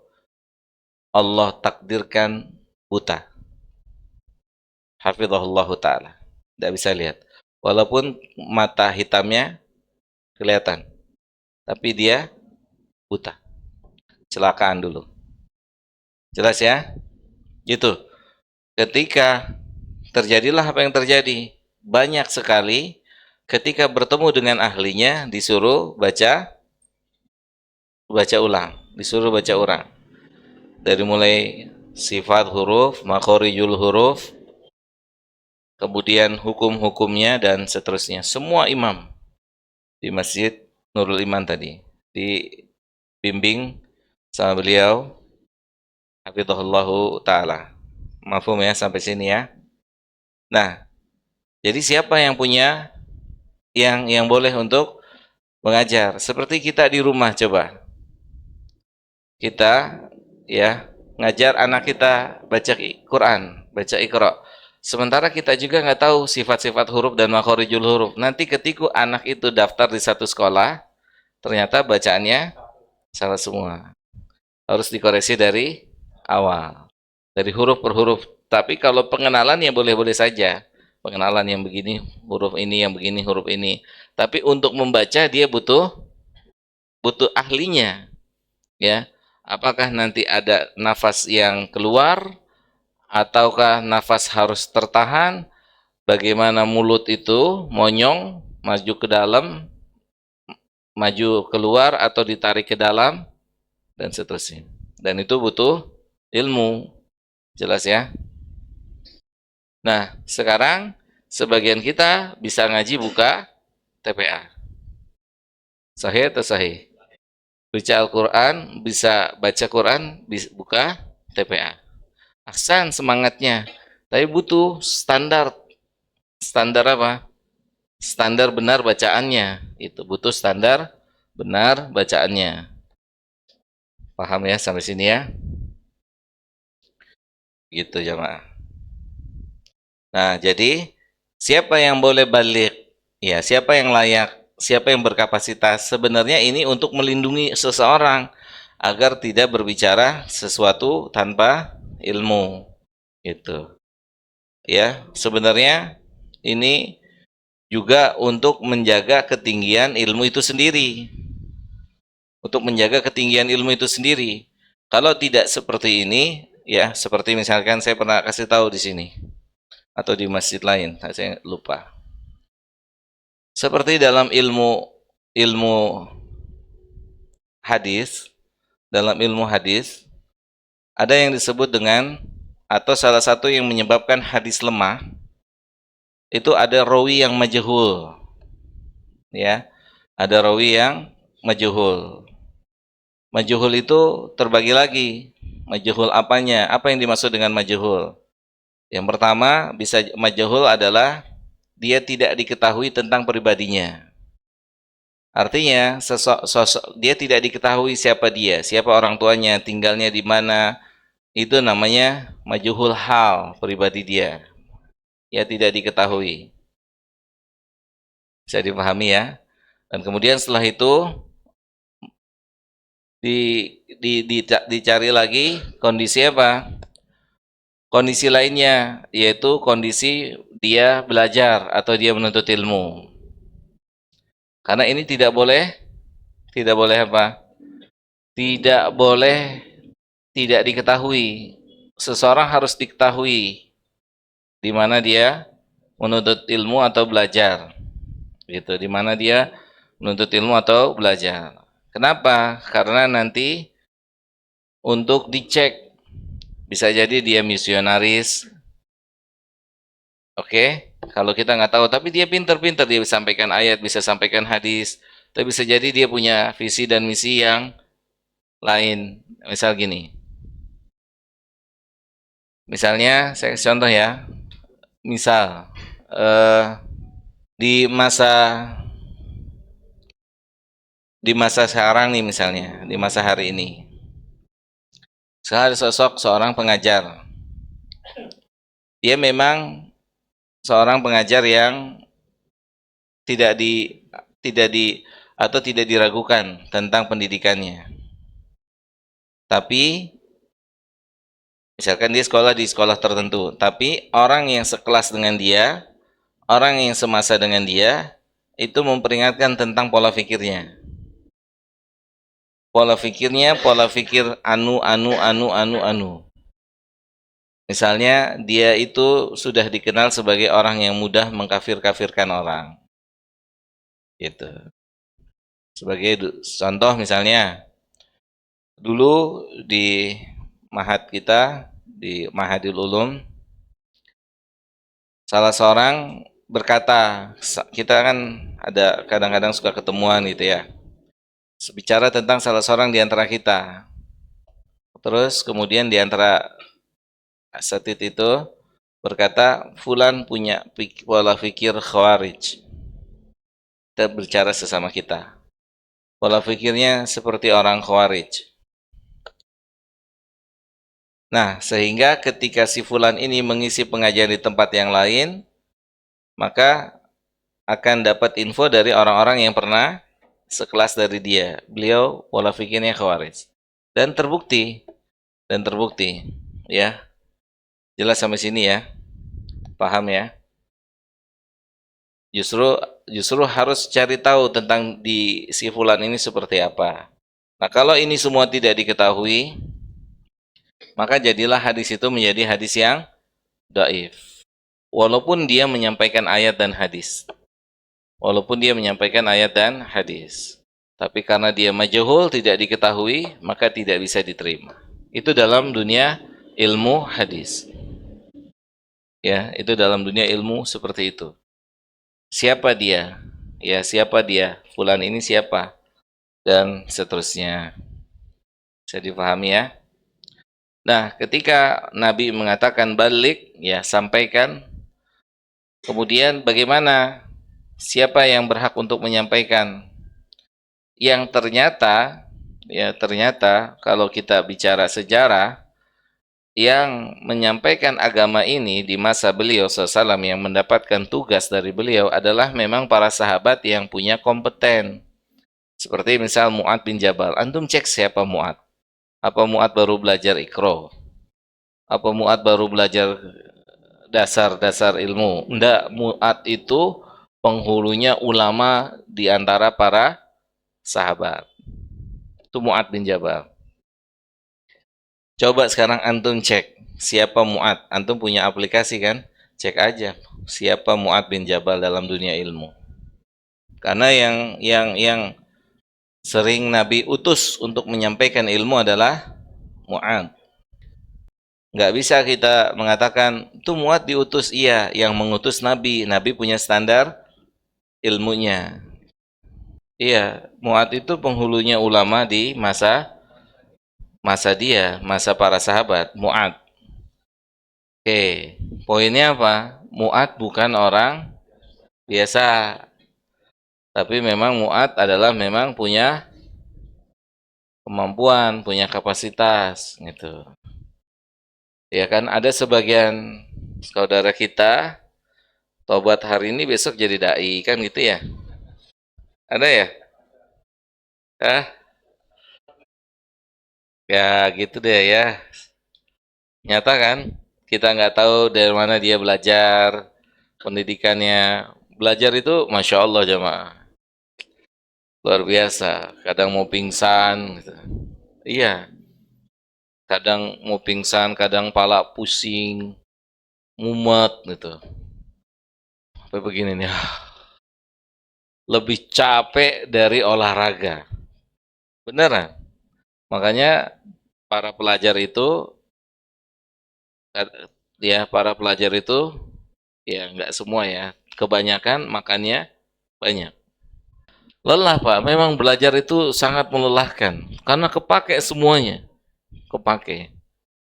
Allah takdirkan buta. Hafizahullahu ta'ala. Tidak bisa lihat. Walaupun mata hitamnya kelihatan, tapi dia buta. Celakaan dulu. Jelas ya? Gitu. Ketika terjadilah apa yang terjadi, banyak sekali ketika bertemu dengan ahlinya disuruh baca ulang, disuruh baca ulang. Dari mulai sifat huruf, makhorijul huruf, kemudian hukum-hukumnya dan seterusnya. Semua imam di Masjid Nurul Iman tadi dibimbing sama beliau hafizahullahu ta'ala. Mafhum ya sampai sini ya. Nah, jadi siapa yang punya yang boleh untuk mengajar? Seperti kita di rumah, coba. Kita ya ngajar anak kita baca Quran, baca Iqra. Sementara kita juga nggak tahu sifat-sifat huruf dan makhorijul huruf. Nanti ketika anak itu daftar di satu sekolah, ternyata bacaannya salah semua. Harus dikoreksi dari awal, dari huruf per huruf. Tapi kalau pengenalan ya boleh-boleh saja. Pengenalan yang begini, huruf ini, yang begini, huruf ini. Tapi untuk membaca dia butuh ahlinya, ya. Apakah nanti ada nafas yang keluar, ataukah nafas harus tertahan? Bagaimana mulut itu monyong, maju ke dalam, maju keluar, atau ditarik ke dalam, dan seterusnya. Dan itu butuh ilmu. Jelas ya? Nah, sekarang sebagian kita bisa ngaji buka TPA. Sahih atau sahih? Baca Al-Quran, bisa baca Quran, bisa buka TPA. Ahsan semangatnya. Tapi butuh standar. Standar apa? Standar benar bacaannya. Itu butuh standar benar bacaannya. Paham ya sampai sini ya? Gitu jemaah. Nah, jadi siapa yang boleh balik? Ya, siapa yang layak? Siapa yang berkapasitas? Sebenarnya ini untuk melindungi seseorang agar tidak berbicara sesuatu tanpa ilmu. Gitu. Ya, sebenarnya ini juga untuk menjaga ketinggian ilmu itu sendiri. Untuk menjaga ketinggian ilmu itu sendiri. Kalau tidak seperti ini, ya, seperti misalkan saya pernah kasih tahu di sini atau di masjid lain, saya lupa. Seperti dalam ilmu hadis, ada yang disebut dengan, atau salah satu yang menyebabkan hadis lemah itu ada rawi yang majhul. Ya, ada rawi yang majhul. Majhul itu terbagi lagi. Majhul apanya? Apa yang dimaksud dengan majhul? Yang pertama, bisa majhul adalah dia tidak diketahui tentang pribadinya. Artinya sosok dia tidak diketahui siapa dia, siapa orang tuanya, tinggalnya di mana. Itu namanya majhul hal pribadi dia. Ya tidak diketahui. Bisa dipahami ya. Dan kemudian setelah itu dicari lagi kondisi apa? Kondisi lainnya, yaitu kondisi dia belajar atau dia menuntut ilmu. Karena ini tidak boleh apa? Tidak boleh tidak diketahui. Seseorang harus diketahui di mana dia menuntut ilmu atau belajar. Gitu, di mana dia menuntut ilmu atau belajar. Kenapa? Karena nanti untuk dicek, bisa jadi dia misionaris. Oke, kalau kita nggak tahu, tapi dia pinter-pinter, dia bisa sampaikan ayat, bisa sampaikan hadis, tapi bisa jadi dia punya visi dan misi yang lain. Misal gini, misalnya saya kasih contoh ya, misal di masa sekarang nih, misalnya di masa hari ini, sekarang ada sosok seorang pengajar. Dia memang seorang pengajar yang tidak di tidak di atau tidak diragukan tentang pendidikannya. Tapi misalkan dia sekolah di sekolah tertentu, tapi orang yang sekelas dengan dia, orang yang semasa dengan dia, itu memperingatkan tentang pola pikirnya. Pola pikirnya, pola pikir anu. Misalnya dia itu sudah dikenal sebagai orang yang mudah mengkafir-kafirkan orang. Gitu. Sebagai contoh misalnya, dulu di Mahat kita, di Mahadil Ulum, salah seorang berkata, kita kan ada kadang-kadang suka ketemuan gitu ya, bicara tentang salah seorang di antara kita. Terus kemudian di antara asatid itu berkata, fulan punya pola pikir khawarij. Kita berbicara sesama kita. Pola pikirnya seperti orang khawarij. Nah, sehingga ketika si fulan ini mengisi pengajian di tempat yang lain, maka akan dapat info dari orang-orang yang pernah sekelas dari dia. Beliau pola pikirnya khawarij. Dan terbukti, ya. Jelas sampai sini ya. Paham ya? Justru harus cari tahu tentang di si fulan ini seperti apa. Nah, kalau ini semua tidak diketahui, maka jadilah hadis itu menjadi hadis yang dhaif. Walaupun dia menyampaikan ayat dan hadis. Tapi karena dia majhul, tidak diketahui, maka tidak bisa diterima. Itu dalam dunia ilmu hadis. Ya, itu dalam dunia ilmu seperti itu. Siapa dia? Ya, siapa dia? Fulan ini siapa? Dan seterusnya. Bisa dipahami ya? Nah, ketika Nabi mengatakan balik, ya sampaikan. Kemudian bagaimana? Siapa yang berhak untuk menyampaikan? Yang ternyata kalau kita bicara sejarah, yang menyampaikan agama ini di masa beliau SAW, yang mendapatkan tugas dari beliau adalah memang para sahabat yang punya kompeten. Seperti misal Mu'ad bin Jabal. Antum cek siapa Mu'ad? Apa Mu'ad baru belajar Iqra? Apa Mu'ad baru belajar dasar-dasar ilmu? Enggak, Mu'ad itu penghulunya ulama di antara para sahabat. Itu Mu'ad bin Jabal. Coba sekarang antum cek siapa Mu'ad. Antum punya aplikasi kan? Cek aja siapa Mu'ad bin Jabal dalam dunia ilmu. Karena yang sering Nabi utus untuk menyampaikan ilmu adalah Mu'ad. Nggak bisa kita mengatakan itu Mu'ad diutus. Iya, yang mengutus Nabi. Nabi punya standar ilmunya. Iya, Mu'ad itu penghulunya ulama di masa para sahabat, Mu'ad. Oke, poinnya apa? Mu'ad bukan orang biasa. Tapi memang muat adalah memang punya kemampuan, punya kapasitas gitu. Ya kan ada sebagian saudara kita tobat hari ini besok jadi dai kan gitu ya. Ada ya? Ah, ya gitu deh ya. Nyata kan? Kita nggak tahu dari mana dia belajar, pendidikannya. Belajar itu Masya Allah jemaah. Luar biasa. Kadang mau pingsan gitu. Iya, kadang mau pingsan, kadang pala pusing, mumet gitu. Apa begini nih, lebih capek dari olahraga. Beneran. Makanya para pelajar itu, ya para pelajar itu, ya nggak semua ya, kebanyakan makannya banyak. Lelah Pak, memang belajar itu sangat melelahkan, karena kepake semuanya, kepake,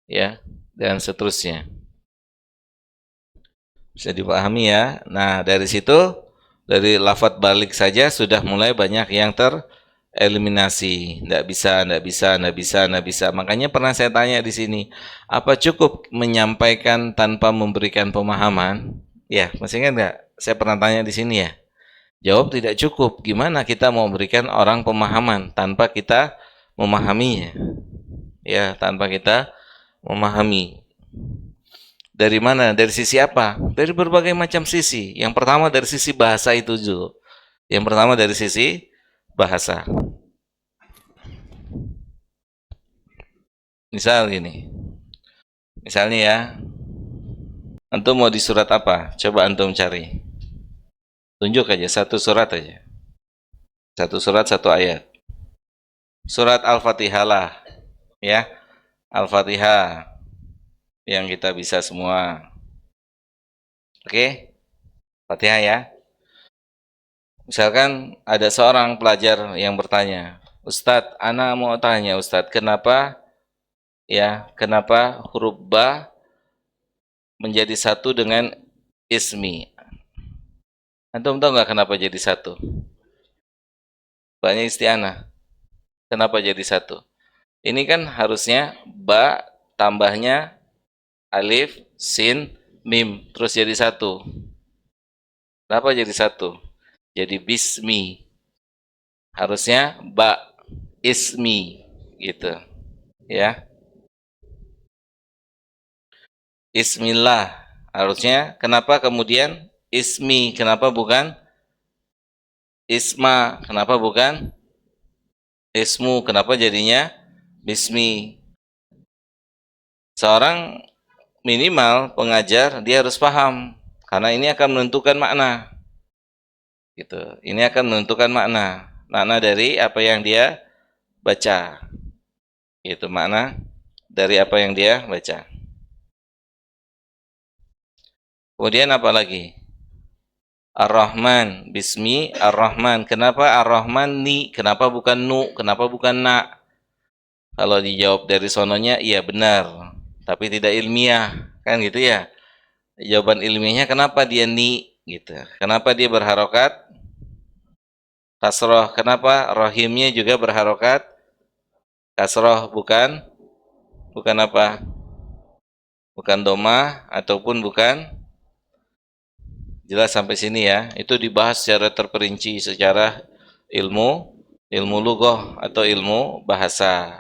ya, dan seterusnya. Bisa dipahami ya. Nah, dari situ, dari lafadz balik saja sudah mulai banyak yang tereliminasi. Tidak bisa, tidak bisa, tidak bisa, tidak bisa. Makanya pernah saya tanya di sini, apa cukup menyampaikan tanpa memberikan pemahaman? Ya, masih ingat nggak? Saya pernah tanya di sini ya. Jawab tidak cukup. Gimana kita mau memberikan orang pemahaman tanpa kita memahaminya? Ya, tanpa kita memahami. Dari mana? Dari sisi apa? Dari berbagai macam sisi. Yang pertama dari sisi bahasa itu dulu. Yang pertama dari sisi bahasa. Misal gini. Misalnya ya, antum mau di surat apa? Coba antum cari. Tunjuk aja satu surat aja. Satu surat, satu ayat. Surat Al-Fatihah lah, ya. Al-Fatihah yang kita bisa semua. Oke? Fatihah ya. Misalkan ada seorang pelajar yang bertanya, Ustadz, ana mau tanya Ustadz, kenapa huruf ba menjadi satu dengan ismi? Antum tahu nggak kenapa jadi satu? Banyak isti'anah. Kenapa jadi satu? Ini kan harusnya ba tambahnya alif, sin, mim, terus jadi satu. Kenapa jadi satu? Jadi bismi. Harusnya ba ismi gitu, ya. Ismillah. Harusnya kenapa kemudian ismi? Kenapa bukan isma? Kenapa bukan ismu? Kenapa jadinya bismi? Seorang minimal pengajar dia harus paham karena ini akan menentukan makna. Gitu. Ini akan menentukan makna. Makna dari apa yang dia baca. Itu makna dari apa yang dia baca. Kemudian apa lagi? Ar-Rahman, bismi Ar-Rahman. Kenapa Ar-Rahman ni? Kenapa bukan nu? Kenapa bukan na? Kalau dijawab dari sononya, iya benar. Tapi tidak ilmiah. Kan gitu ya. Jawaban ilmiahnya kenapa dia ni? Gitu. Kenapa dia berharokat? Kasroh. Kenapa rahimnya juga berharokat? Kasroh. Bukan apa? Bukan doma ataupun bukan. Jelas sampai sini ya. Itu dibahas secara terperinci secara ilmu lugah atau ilmu bahasa.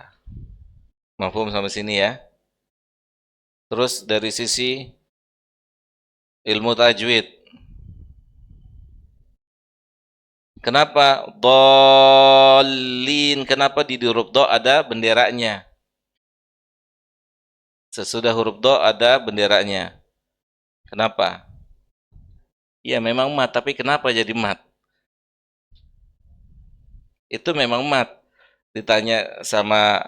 Mafhum sampai sini ya. Terus dari sisi ilmu tajwid. Kenapa dhalin? Kenapa di huruf do ada benderanya? Sesudah huruf do ada benderanya. Kenapa? Ya memang mat, tapi kenapa jadi mat? Itu memang mat. Ditanya sama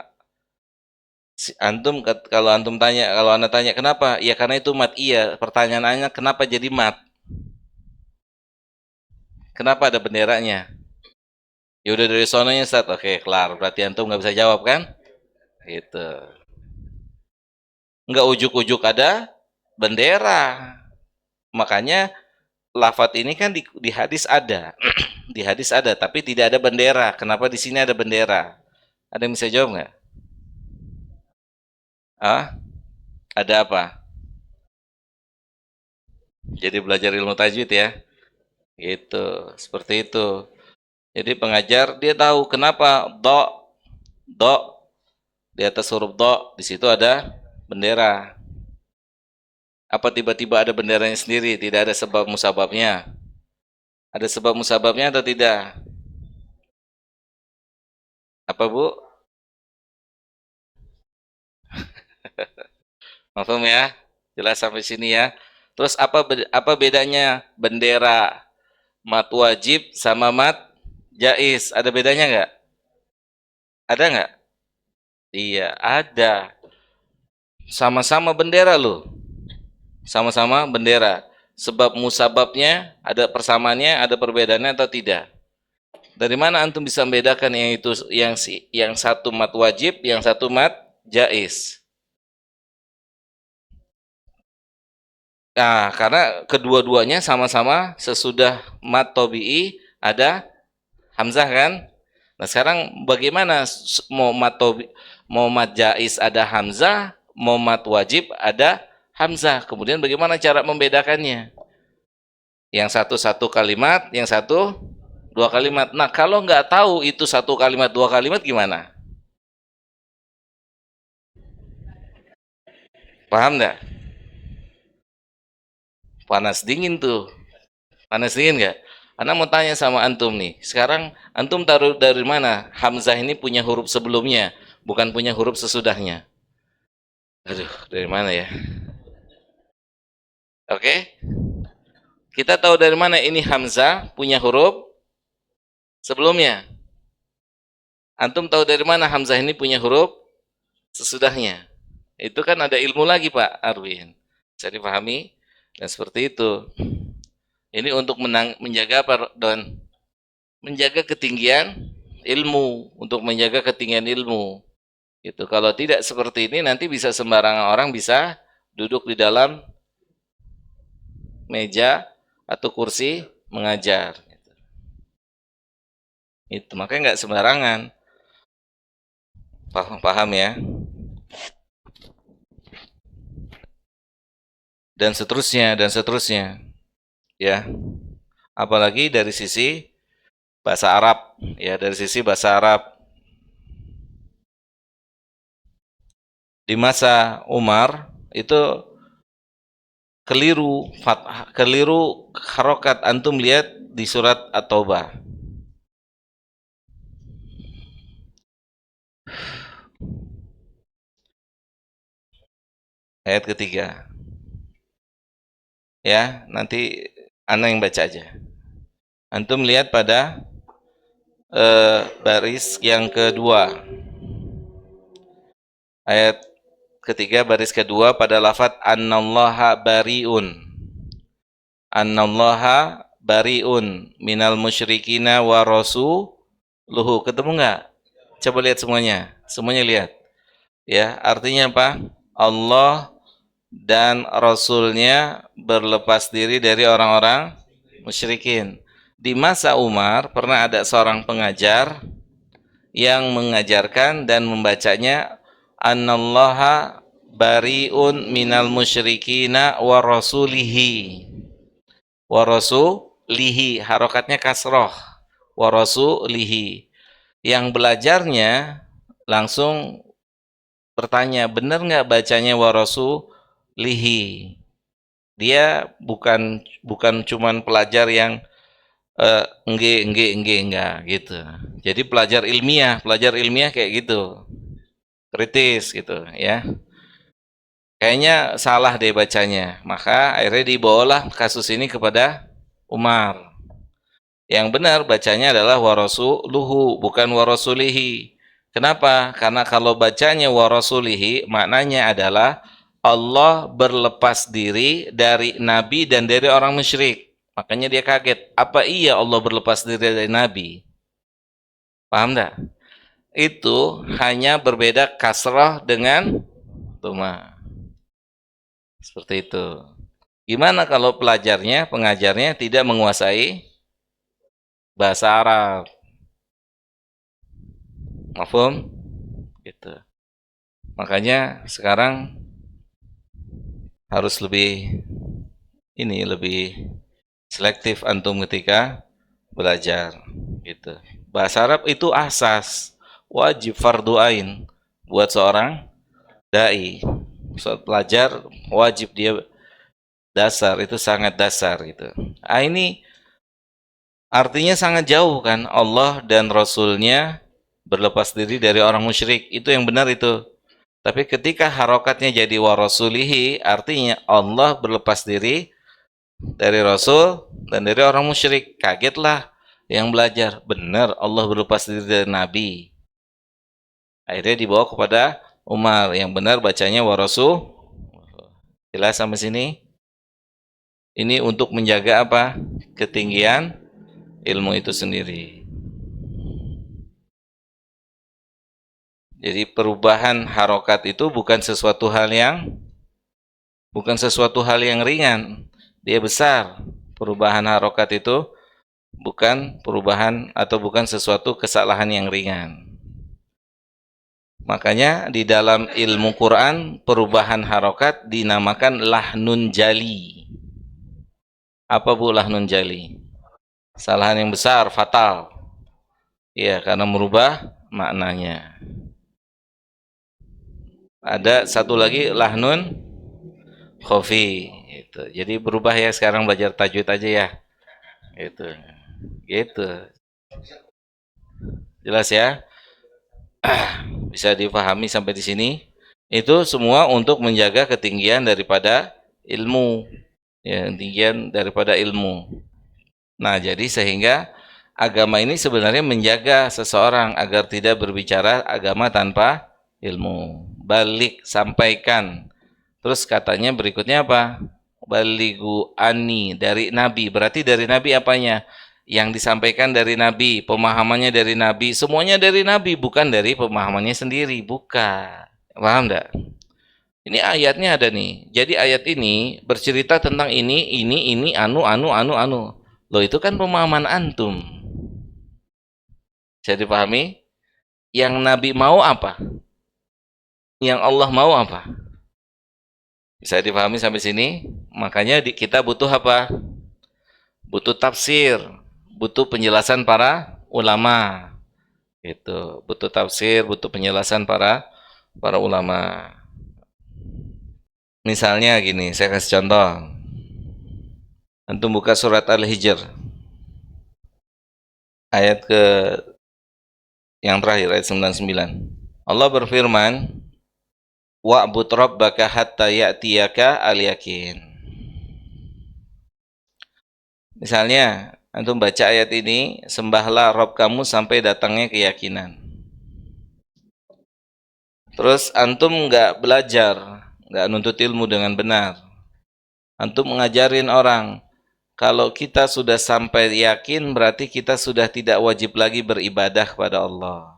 si antum, kalau antum tanya, kalau anda tanya kenapa? Ya karena itu mat. Iya, pertanyaannya kenapa jadi mat? Kenapa ada benderanya? Ya udah dari sononya Ustaz. Oke, kelar. Berarti antum nggak bisa jawab kan? Gitu. Nggak ujuk-ujuk ada bendera. Makanya lafadz ini kan di hadis ada. Di hadis ada, tapi tidak ada bendera. Kenapa di sini ada bendera? Ada yang bisa jawab nggak? Ah, ada apa? Jadi belajar ilmu tajwid ya. Gitu, seperti itu. Jadi pengajar dia tahu kenapa do di atas huruf do di situ ada bendera. Apa tiba-tiba ada benderanya sendiri? Tidak ada sebab musababnya. Ada sebab musababnya atau tidak? Apa Bu? Paham ya? Jelas sampai sini ya. Terus apa bedanya bendera mat wajib sama mat jaiz? Ada bedanya nggak? Ada nggak? Iya, ada. Sama-sama bendera loh. Sama-sama bendera. Sebab musababnya ada persamaannya, ada perbedaannya atau tidak? Dari mana antum bisa membedakan yang itu yang satu mat wajib, yang satu mat jaiz? Nah, karena kedua-duanya sama-sama sesudah mat tobi'i ada hamzah kan? Nah, sekarang bagaimana mau mat jaiz ada hamzah, mau mat wajib ada hamzah. Kemudian bagaimana cara membedakannya? Yang satu satu kalimat, yang satu dua kalimat. Nah, kalau nggak tahu itu satu kalimat, dua kalimat gimana? Paham nggak? Panas dingin tuh. Panas dingin nggak? Ana mau tanya sama antum nih. Sekarang antum taruh dari mana? Hamzah ini punya huruf sebelumnya, bukan punya huruf sesudahnya. Aduh, dari mana ya? Oke? Kita tahu dari mana ini Hamzah punya huruf sebelumnya. Antum tahu dari mana Hamzah ini punya huruf sesudahnya. Itu kan ada ilmu lagi Pak Arwin. Bisa dipahami? Dan seperti itu. Ini untuk menjaga apa, Don? Menjaga ketinggian ilmu, untuk menjaga ketinggian ilmu. Gitu. Kalau tidak seperti ini nanti bisa sembarangan orang bisa duduk di dalam meja atau kursi mengajar. Itu makanya nggak sembarangan. Paham ya? Dan seterusnya. Ya. Apalagi dari sisi bahasa Arab, ya dari sisi bahasa Arab. Di masa Umar itu keliru harokat, antum lihat di surat At-Taubah. Ayat ketiga. Ya, nanti ana yang baca aja. Antum lihat pada baris yang kedua. Ayat ketiga baris kedua pada lafadz annallaha bariun. Annallaha bariun minal musyrikina wa rasuluhu. Ketemu nggak? Coba lihat semuanya. Semuanya lihat. Ya, artinya apa? Allah dan Rasulnya berlepas diri dari orang-orang musyrikin. Di masa Umar pernah ada seorang pengajar yang mengajarkan dan membacanya annallaha bariun minal musyrikina wa rasulihi. Wa rasulihi, harokatnya kasroh. Wa rasulihi. Yang belajarnya langsung bertanya, benar nggak bacanya wa rasulihi? Dia bukan cuman pelajar yang enggak gitu. Jadi pelajar ilmiah kayak gitu. Kritis gitu ya. Kayaknya salah deh bacanya. Maka akhirnya dibawalah kasus ini kepada Umar. Yang benar bacanya adalah warasuluhu, bukan warasulihi. Kenapa? Karena kalau bacanya warasulihi maknanya adalah Allah berlepas diri dari nabi dan dari orang musyrik. Makanya dia kaget. Apa iya Allah berlepas diri dari nabi? Paham enggak? Itu hanya berbeda kasrah dengan dhamma. Seperti itu. Gimana kalau pelajarnya, pengajarnya tidak menguasai bahasa Arab? Mafhum? Gitu. Makanya sekarang harus lebih selektif antum ketika belajar gitu. Bahasa Arab itu asas, wajib fardu ain buat seorang dai. Pelajar wajib dia dasar, itu sangat dasar gitu. Ini artinya sangat jauh kan, Allah dan Rasulnya berlepas diri dari orang musyrik, itu yang benar itu. Tapi ketika harokatnya jadi wa rasulihi, artinya Allah berlepas diri dari Rasul dan dari orang musyrik. Kagetlah yang belajar, benar Allah berlepas diri dari Nabi. Akhirnya dibawa kepada Umar, yang benar bacanya wa rasul. Jelas sampai sini? Ini untuk menjaga apa? Ketinggian ilmu itu sendiri. Jadi perubahan harokat itu bukan sesuatu hal yang ringan. Dia besar. Perubahan harokat itu bukan perubahan atau bukan sesuatu kesalahan yang ringan. Makanya di dalam ilmu Quran perubahan harokat dinamakan lahnun jali. Apa bu lahnun jali? Kesalahan yang besar, fatal. Ya, karena merubah maknanya. Ada satu lagi lahnun khofi. Itu. Jadi berubah ya, sekarang belajar tajwid aja ya. Gitu. Gitu. Jelas ya? Bisa dipahami sampai di sini? Itu semua untuk menjaga ketinggian daripada ilmu. Ya, ketinggian daripada ilmu. Nah, jadi sehingga agama ini sebenarnya menjaga seseorang agar tidak berbicara agama tanpa ilmu. Balik, sampaikan. Terus katanya berikutnya apa? Baligu ani, dari Nabi. Berarti dari Nabi apanya? Yang disampaikan dari Nabi, pemahamannya dari Nabi, semuanya dari Nabi, bukan dari pemahamannya sendiri, bukan. Paham enggak? Ini ayatnya ada nih. Jadi ayat ini bercerita tentang ini, anu. Loh, itu kan pemahaman antum. Bisa dipahami? Yang Nabi mau apa? Yang Allah mau apa? Bisa dipahami sampai sini? Makanya kita butuh apa? Butuh tafsir, butuh penjelasan para ulama. Itu, butuh tafsir, butuh penjelasan para ulama. Misalnya gini, saya kasih contoh. Antum buka surat Al-Hijr. Ayat yang terakhir, ayat 99. Allah berfirman, wa'bud rabbaka hatta ya'tiyaka al-yakin. Misalnya, antum baca ayat ini, sembahlah Rabb kamu sampai datangnya keyakinan. Terus antum nggak belajar, nggak nuntut ilmu dengan benar. Antum mengajarin orang, kalau kita sudah sampai yakin, berarti kita sudah tidak wajib lagi beribadah kepada Allah.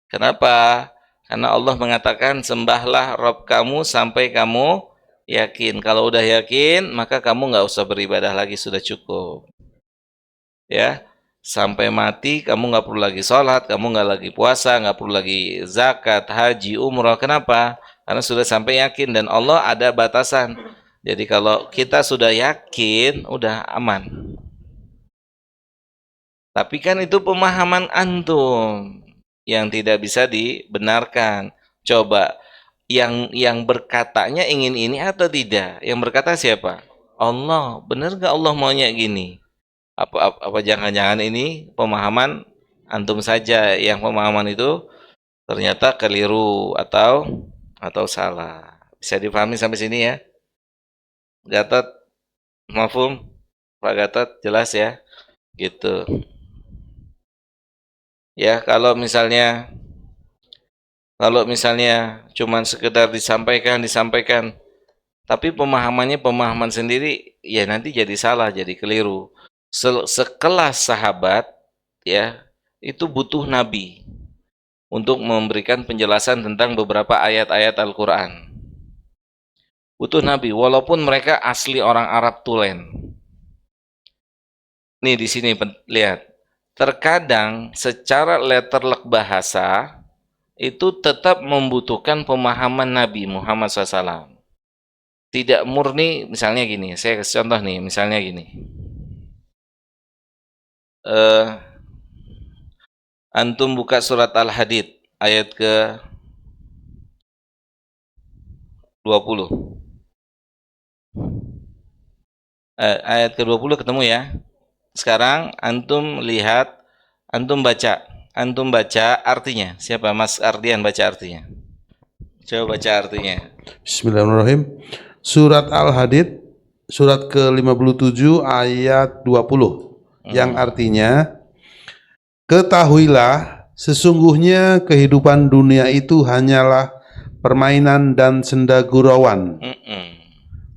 Kenapa? Karena Allah mengatakan, sembahlah Rabb kamu sampai kamu yakin. Kalau udah yakin, maka kamu nggak usah beribadah lagi, sudah cukup. Ya, sampai mati kamu nggak perlu lagi sholat, kamu nggak lagi puasa, nggak perlu lagi zakat, haji, umroh. Kenapa? Karena sudah sampai yakin dan Allah ada batasan. Jadi kalau kita sudah yakin, udah aman. Tapi kan itu pemahaman antum yang tidak bisa dibenarkan. Coba yang berkatanya ingin ini atau tidak? Yang berkata siapa? Allah. Benar nggak Allah maunya gini? Apa jangan-jangan ini pemahaman antum saja yang pemahaman itu ternyata keliru atau salah. Bisa dipahami sampai sini ya? Gatot, mafhum? Pak Gatot, jelas ya? Gitu. Ya, kalau misalnya cuman sekedar disampaikan, tapi pemahamannya pemahaman sendiri, ya nanti jadi salah, jadi keliru. Sekelas sahabat, ya, itu butuh nabi untuk memberikan penjelasan tentang beberapa ayat-ayat Al-Quran. Butuh nabi walaupun mereka asli orang Arab tulen. Nih di sini lihat. Terkadang secara letterlek bahasa itu tetap membutuhkan pemahaman Nabi Muhammad SAW. Tidak murni, misalnya gini, saya kasih contoh nih, misalnya gini. Antum buka surat Al-Hadid ayat ke 20. Ayat ke-20 ketemu ya. Sekarang antum lihat, antum baca artinya. Siapa Mas Ardian baca artinya? Coba baca artinya. Bismillahirrahmanirrahim. Surat Al-Hadid, surat ke-57 ayat 20, yang artinya, ketahuilah sesungguhnya kehidupan dunia itu hanyalah permainan dan senda gurauan,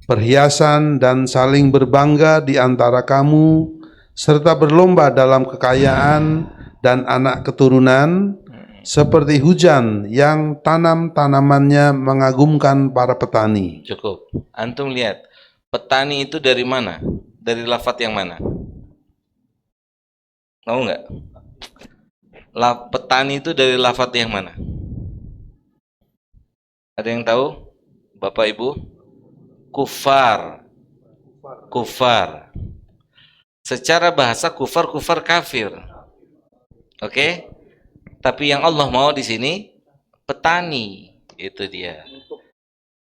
perhiasan dan saling berbangga di antara kamu, serta berlomba dalam kekayaan dan anak keturunan, seperti hujan yang tanam-tanamannya mengagumkan para petani. Cukup. Antum lihat, petani itu dari mana? Dari lafaz yang mana? Tahu nggak? Petani itu dari lafaz yang mana? Ada yang tahu? Bapak Ibu? Kufar. Kufar. Secara bahasa kufar kafir. Oke? Tapi yang Allah mau di sini petani. Itu dia.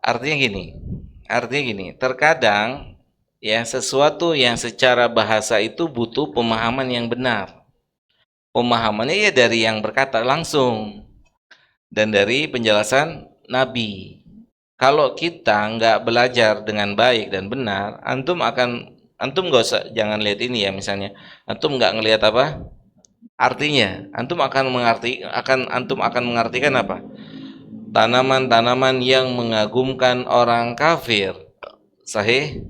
Artinya gini, terkadang ya sesuatu yang secara bahasa itu butuh pemahaman yang benar. Pemahamannya ya dari yang berkata langsung dan dari penjelasan Nabi. Kalau kita nggak belajar dengan baik dan benar, antum nggak usah, jangan lihat ini ya misalnya, antum nggak ngelihat apa artinya, antum akan mengartikan apa? Tanaman-tanaman yang mengagumkan orang kafir. Sahih?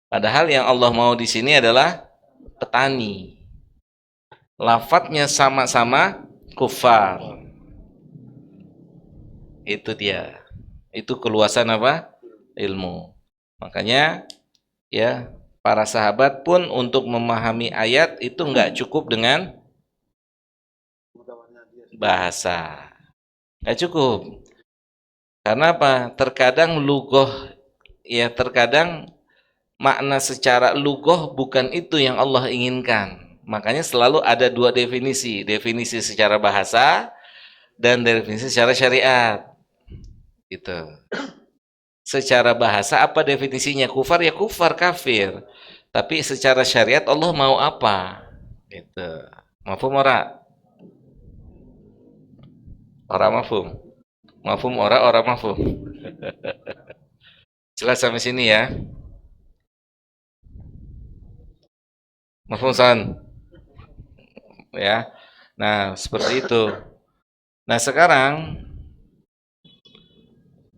Padahal yang Allah mau di sini adalah petani. Lafadznya sama-sama kufar. Itu dia. Itu keluasan apa? Ilmu. Makanya ya para sahabat pun untuk memahami ayat itu nggak cukup dengan bahasa. Nggak cukup. Karena apa? Terkadang terkadang makna secara lugoh bukan itu yang Allah inginkan. Makanya selalu ada dua definisi. Definisi secara bahasa dan definisi secara syariat. Gitu. Secara bahasa apa definisinya? Kufar ya kufar, kafir. Tapi secara syariat Allah mau apa? Gitu. Mafhum ora? Ora mafhum. Mafhum ora mafhum. Jelas sampai sini ya. Mafhum san? Ya. Nah, seperti itu. Nah, sekarang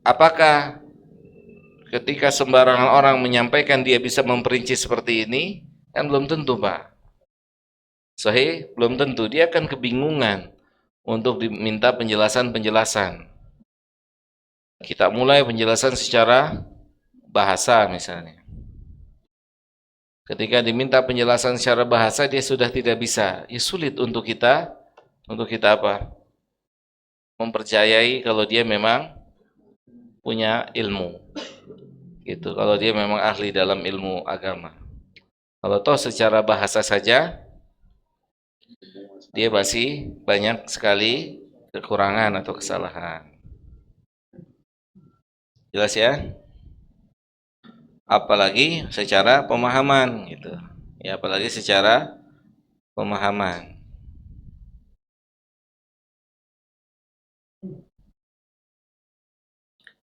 apakah ketika sembarangan orang menyampaikan dia bisa memperinci seperti ini? Kan belum tentu, Pak. Sahih? Belum tentu. Dia akan kebingungan untuk diminta penjelasan-penjelasan. Kita mulai penjelasan secara bahasa misalnya. Ketika diminta penjelasan secara bahasa dia sudah tidak bisa. Ya sulit untuk kita apa? Mempercayai kalau dia memang punya ilmu. Gitu. Kalau dia memang ahli dalam ilmu agama. Kalau toh secara bahasa saja dia masih banyak sekali kekurangan atau kesalahan. Jelas ya? Apalagi secara pemahaman gitu. Ya, apalagi secara pemahaman.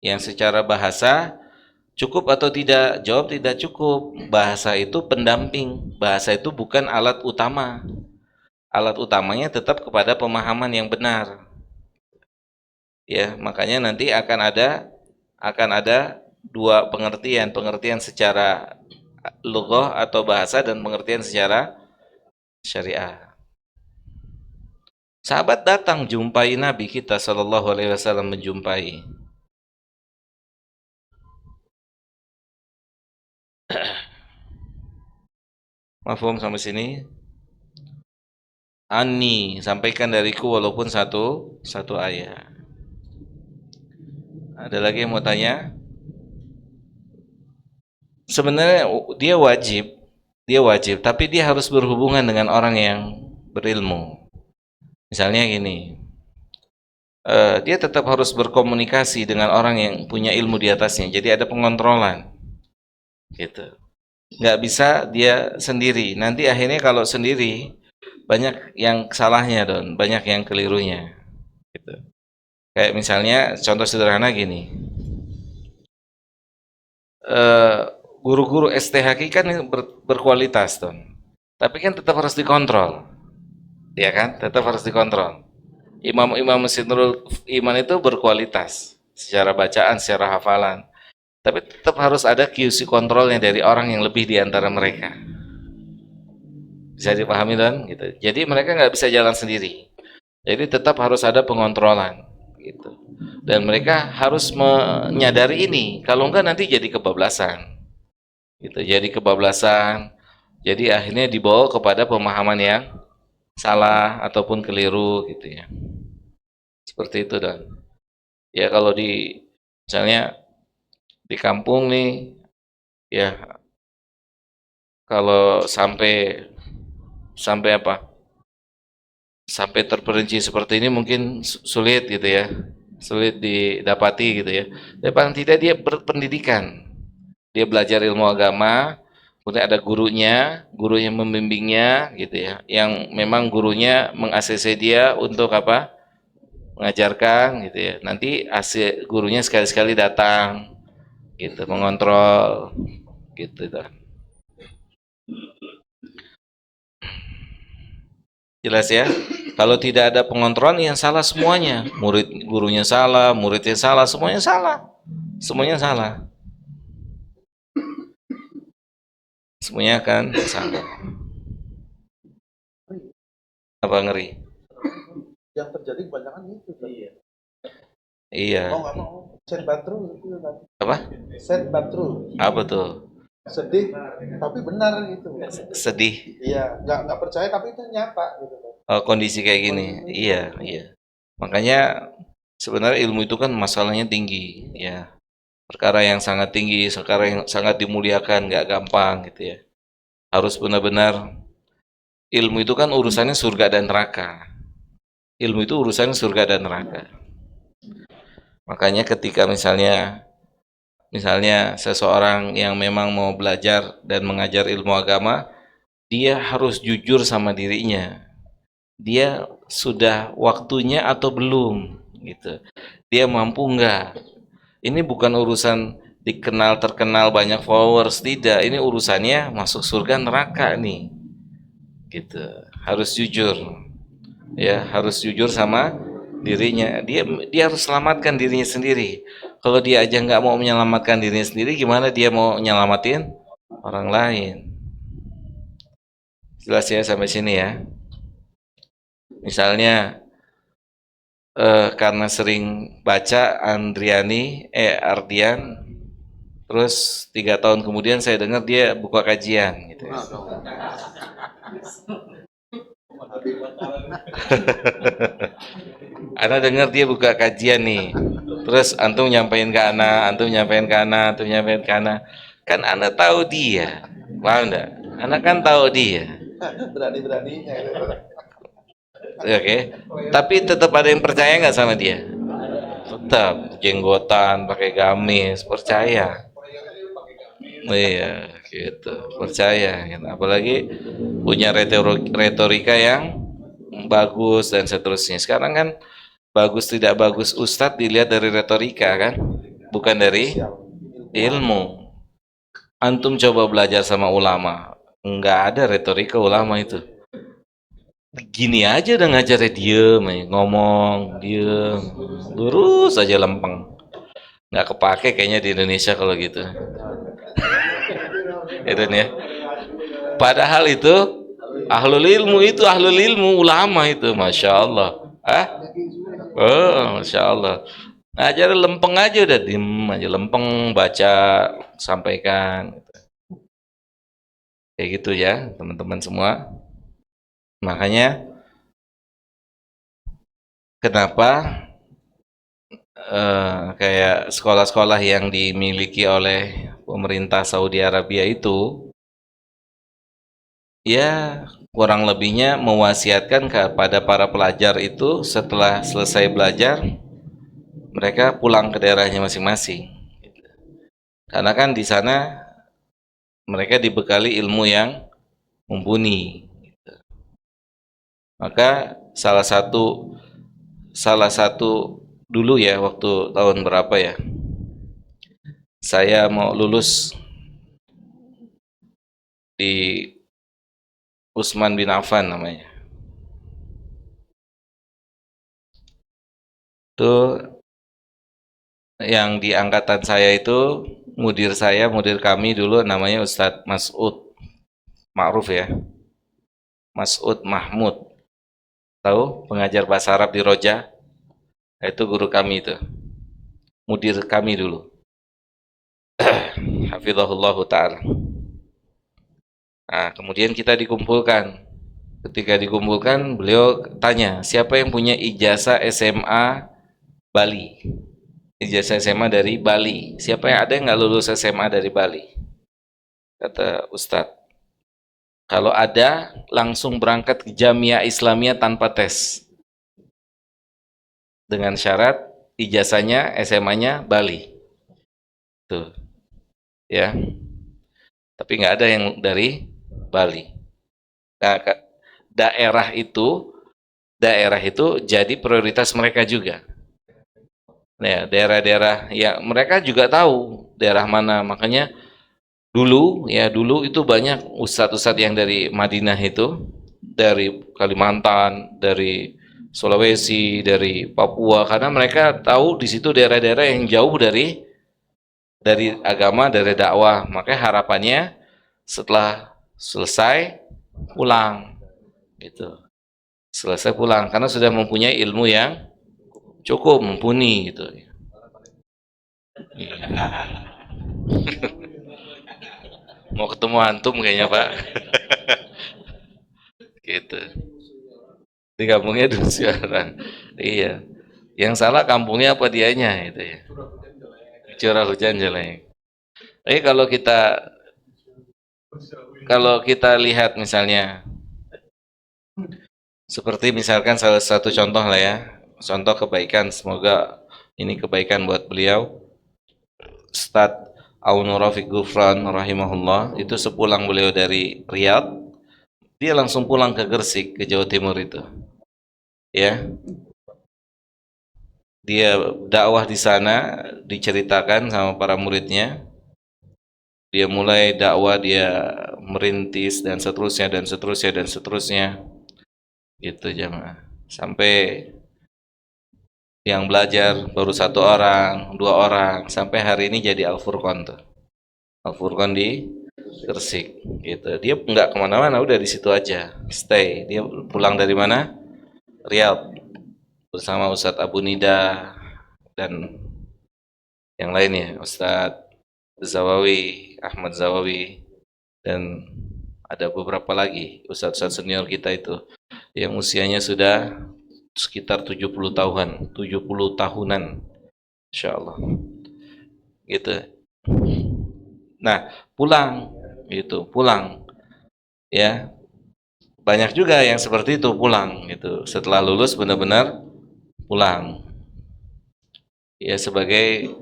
Yang secara bahasa cukup atau tidak? Jawab tidak cukup. Bahasa itu pendamping. Bahasa itu bukan alat utama. Alat utamanya tetap kepada pemahaman yang benar. Ya, makanya nanti akan ada dua pengertian secara lughah atau bahasa dan pengertian secara syariah. Sahabat datang jumpai Nabi kita Shallallahu Alaihi Wasallam menjumpai. Mafhum sampai sini? Ani, sampaikan dariku walaupun satu ayat. Ada lagi yang mau tanya? Sebenarnya dia wajib, tapi dia harus berhubungan dengan orang yang berilmu. Misalnya gini, dia tetap harus berkomunikasi dengan orang yang punya ilmu di atasnya. Jadi ada pengontrolan, gitu. Nggak bisa dia sendiri. Nanti akhirnya kalau sendiri banyak yang salahnya don, banyak yang kelirunya. Gitu. Kayak misalnya contoh sederhana gini, eh, guru-guru STHQ kan berkualitas don, tapi kan tetap harus dikontrol, ya kan? Tetap harus dikontrol. Imam-imam Masjid Nurul Iman itu berkualitas secara bacaan, secara hafalan, tapi tetap harus ada QC kontrolnya dari orang yang lebih di antara mereka. Bisa dipahami dan gitu. Jadi mereka nggak bisa jalan sendiri. Jadi tetap harus ada pengontrolan gitu. Dan mereka harus menyadari ini. Kalau enggak nanti jadi kebablasan. Gitu. Jadi kebablasan. Jadi akhirnya dibawa kepada pemahaman yang salah ataupun keliru gitu ya. Seperti itu dan ya kalau di misalnya di kampung nih ya kalau sampai sampai apa? Sampai terperinci seperti ini mungkin sulit gitu ya, sulit didapati gitu ya. Tapi paling tidak dia berpendidikan, dia belajar ilmu agama, kemudian ada gurunya membimbingnya gitu ya, yang memang gurunya meng-ACC dia untuk apa? Mengajarkan gitu ya. Nanti hasil gurunya sekali-sekali datang gitu, mengontrol gitu. Jelas ya? Kalau tidak ada pengontrolan yang salah semuanya. Murid gurunya salah, muridnya salah, semuanya salah. Semuanya salah. Semuanya akan salah. Apa ngeri? Yang terjadi kebanyakan itu. Iya. Iya. Mau nggak mau set batru itu kan. Apa? Set batru. Apa tuh? Sedih, tapi benar gitu. Sedih. Iya, nggak percaya tapi itu nyata gitu. Oh, kondisi kayak gini. Iya, iya. Makanya sebenarnya ilmu itu kan masalahnya tinggi, ya. Perkara yang sangat tinggi, perkara yang sangat dimuliakan, nggak gampang gitu ya. Harus benar-benar ilmu itu kan urusannya surga dan neraka. Ilmu itu urusannya surga dan neraka. Makanya ketika misalnya seseorang yang memang mau belajar dan mengajar ilmu agama, dia harus jujur sama dirinya. Dia sudah waktunya atau belum gitu. Dia mampu enggak? Ini bukan urusan dikenal terkenal banyak followers, tidak. Ini urusannya masuk surga neraka nih. Gitu. Harus jujur. Ya, harus jujur sama dirinya. Dia harus selamatkan dirinya sendiri. Kalau dia aja nggak mau menyelamatkan dirinya sendiri, gimana dia mau nyelamatin orang lain? Jelas ya sampai sini ya. Misalnya karena sering baca Ardian, terus 3 tahun kemudian saya dengar dia buka kajian gitu ya. Ana dengar dia buka kajian nih, terus antum nyampein ke Ana, kan Ana tahu dia, paham enggak? Ana kan tahu dia, Berani-beraninya itu. oke? Tapi tetap ada yang percaya nggak sama dia? Tetap jenggotan, pakai gamis, percaya. Iya, gitu, percaya. Gitu. Apalagi punya retorika yang bagus dan seterusnya. Sekarang kan bagus tidak bagus ustadz dilihat dari retorika kan, bukan dari ilmu. Antum coba belajar sama ulama, nggak ada retorika ulama itu. Gini aja udah ngajarnya diem, ngomong diem, lurus aja lempeng. Nggak kepake kayaknya di Indonesia kalau gitu. Itu ya. Padahal itu ahlul ilmu ulama itu, masya Allah. Oh, masya Allah. Ngajar lempeng aja udah diem aja lempeng baca sampaikan. Kayak gitu ya teman-teman semua. Makanya kenapa kayak sekolah-sekolah yang dimiliki oleh pemerintah Saudi Arabia itu ya kurang lebihnya mewasiatkan kepada para pelajar itu setelah selesai belajar mereka pulang ke daerahnya masing-masing. Karena kan di sana mereka dibekali ilmu yang mumpuni. Maka salah satu dulu ya waktu tahun berapa ya? Saya mau lulus di Utsman bin Affan namanya. Itu yang di angkatan saya itu mudir kami dulu namanya Ustadz Mas'ud, ma'ruf ya, Mas'ud Mahmud. Tahu pengajar bahasa Arab di Roja? Itu guru kami itu, mudir kami dulu. Hafizahullah ta'ala. Nah, kemudian kita dikumpulkan. Ketika dikumpulkan, beliau tanya, siapa yang punya ijazah SMA Bali? Ijazah SMA dari Bali. Siapa yang ada yang nggak lulus SMA dari Bali? Kata Ustadz, kalau ada, langsung berangkat ke Jamiah Islamiyah tanpa tes. Dengan syarat ijazahnya SMA-nya Bali. Tuh, ya. Tapi nggak ada yang dari Bali. Nah, daerah itu jadi prioritas mereka juga. Nah, daerah-daerah ya mereka juga tahu daerah mana. Makanya dulu itu banyak ustadz-ustadz yang dari Madinah itu, dari Kalimantan, dari Sulawesi, dari Papua, karena mereka tahu di situ daerah-daerah yang jauh dari agama, dari dakwah. Makanya harapannya setelah selesai pulang gitu. Selesai pulang karena sudah mempunyai ilmu yang cukup, mumpuni gitu. Mau ketemu antum kayaknya, Pak. Gitu. Di kampungnya dulu siaran. Iya. Yang salah kampungnya apa dianya itu ya. Curah hujan jelek. Tapi kalau kita lihat misalnya seperti misalkan salah satu contoh lah ya, contoh kebaikan, semoga ini kebaikan buat beliau. Ustadz Aun Rafiq Gufran rahimahullah itu sepulang beliau dari Riyadh, dia langsung pulang ke Gresik, ke Jawa Timur itu. Ya, dia dakwah di sana, diceritakan sama para muridnya. Dia mulai dakwah, dia merintis dan seterusnya dan seterusnya dan seterusnya. Gitu jemaah. Sampai yang belajar baru 1 orang, 2 orang, sampai hari ini jadi Al-Furqan tuh. Al-Furqan di Gresik gitu. Dia nggak kemana-mana, udah di situ aja, stay. Dia pulang dari mana? Riyadh bersama Ustadz Abu Nida dan yang lainnya, Ustadz Zawawi, Ahmad Zawawi, dan ada beberapa lagi Ustadz-Ustadz senior kita itu yang usianya sudah sekitar 70 tahunan, 70 tahunan, insyaallah. Gitu. Nah, pulang gitu, pulang ya. Banyak juga yang seperti itu pulang gitu. Setelah lulus benar-benar pulang. Ya sebagai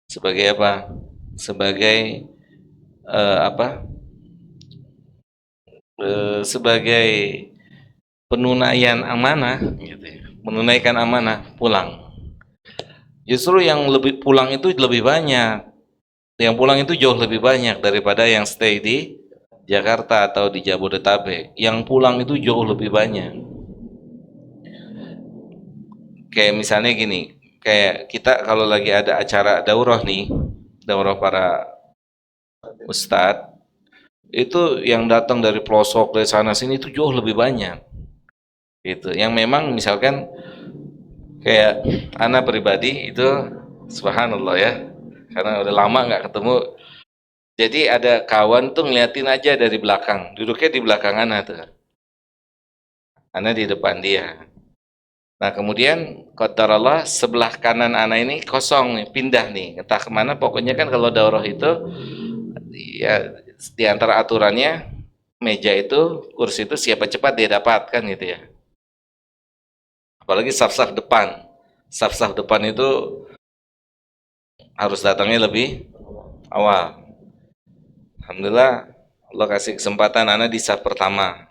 sebagai apa? Sebagai apa? Sebagai penunaian amanah gitu ya. Menunaikan amanah pulang. Justru yang lebih pulang itu lebih banyak. Yang pulang itu jauh lebih banyak daripada yang stay di Jakarta atau di Jabodetabek. Yang pulang itu jauh lebih banyak. Kayak misalnya gini, kayak kita kalau lagi ada acara daurah nih, daurah para ustadz, itu yang datang dari pelosok dari sana sini itu jauh lebih banyak. Gitu. Yang memang misalkan kayak anak pribadi itu subhanallah ya, karena udah lama nggak ketemu, Jadi ada kawan tuh ngeliatin aja dari belakang, duduknya di belakang Ana tuh, Ana di depan dia. Nah kemudian qadarullah sebelah kanan Ana ini kosong nih, pindah nih, entah kemana. Pokoknya kan kalau daurah itu ya di antara aturannya meja itu, kursi itu siapa cepat dia dapat kan gitu ya. Apalagi saf-saf depan, saf-saf depan itu harus datangnya lebih awal. Alhamdulillah Allah kasih kesempatan Ana di saf pertama.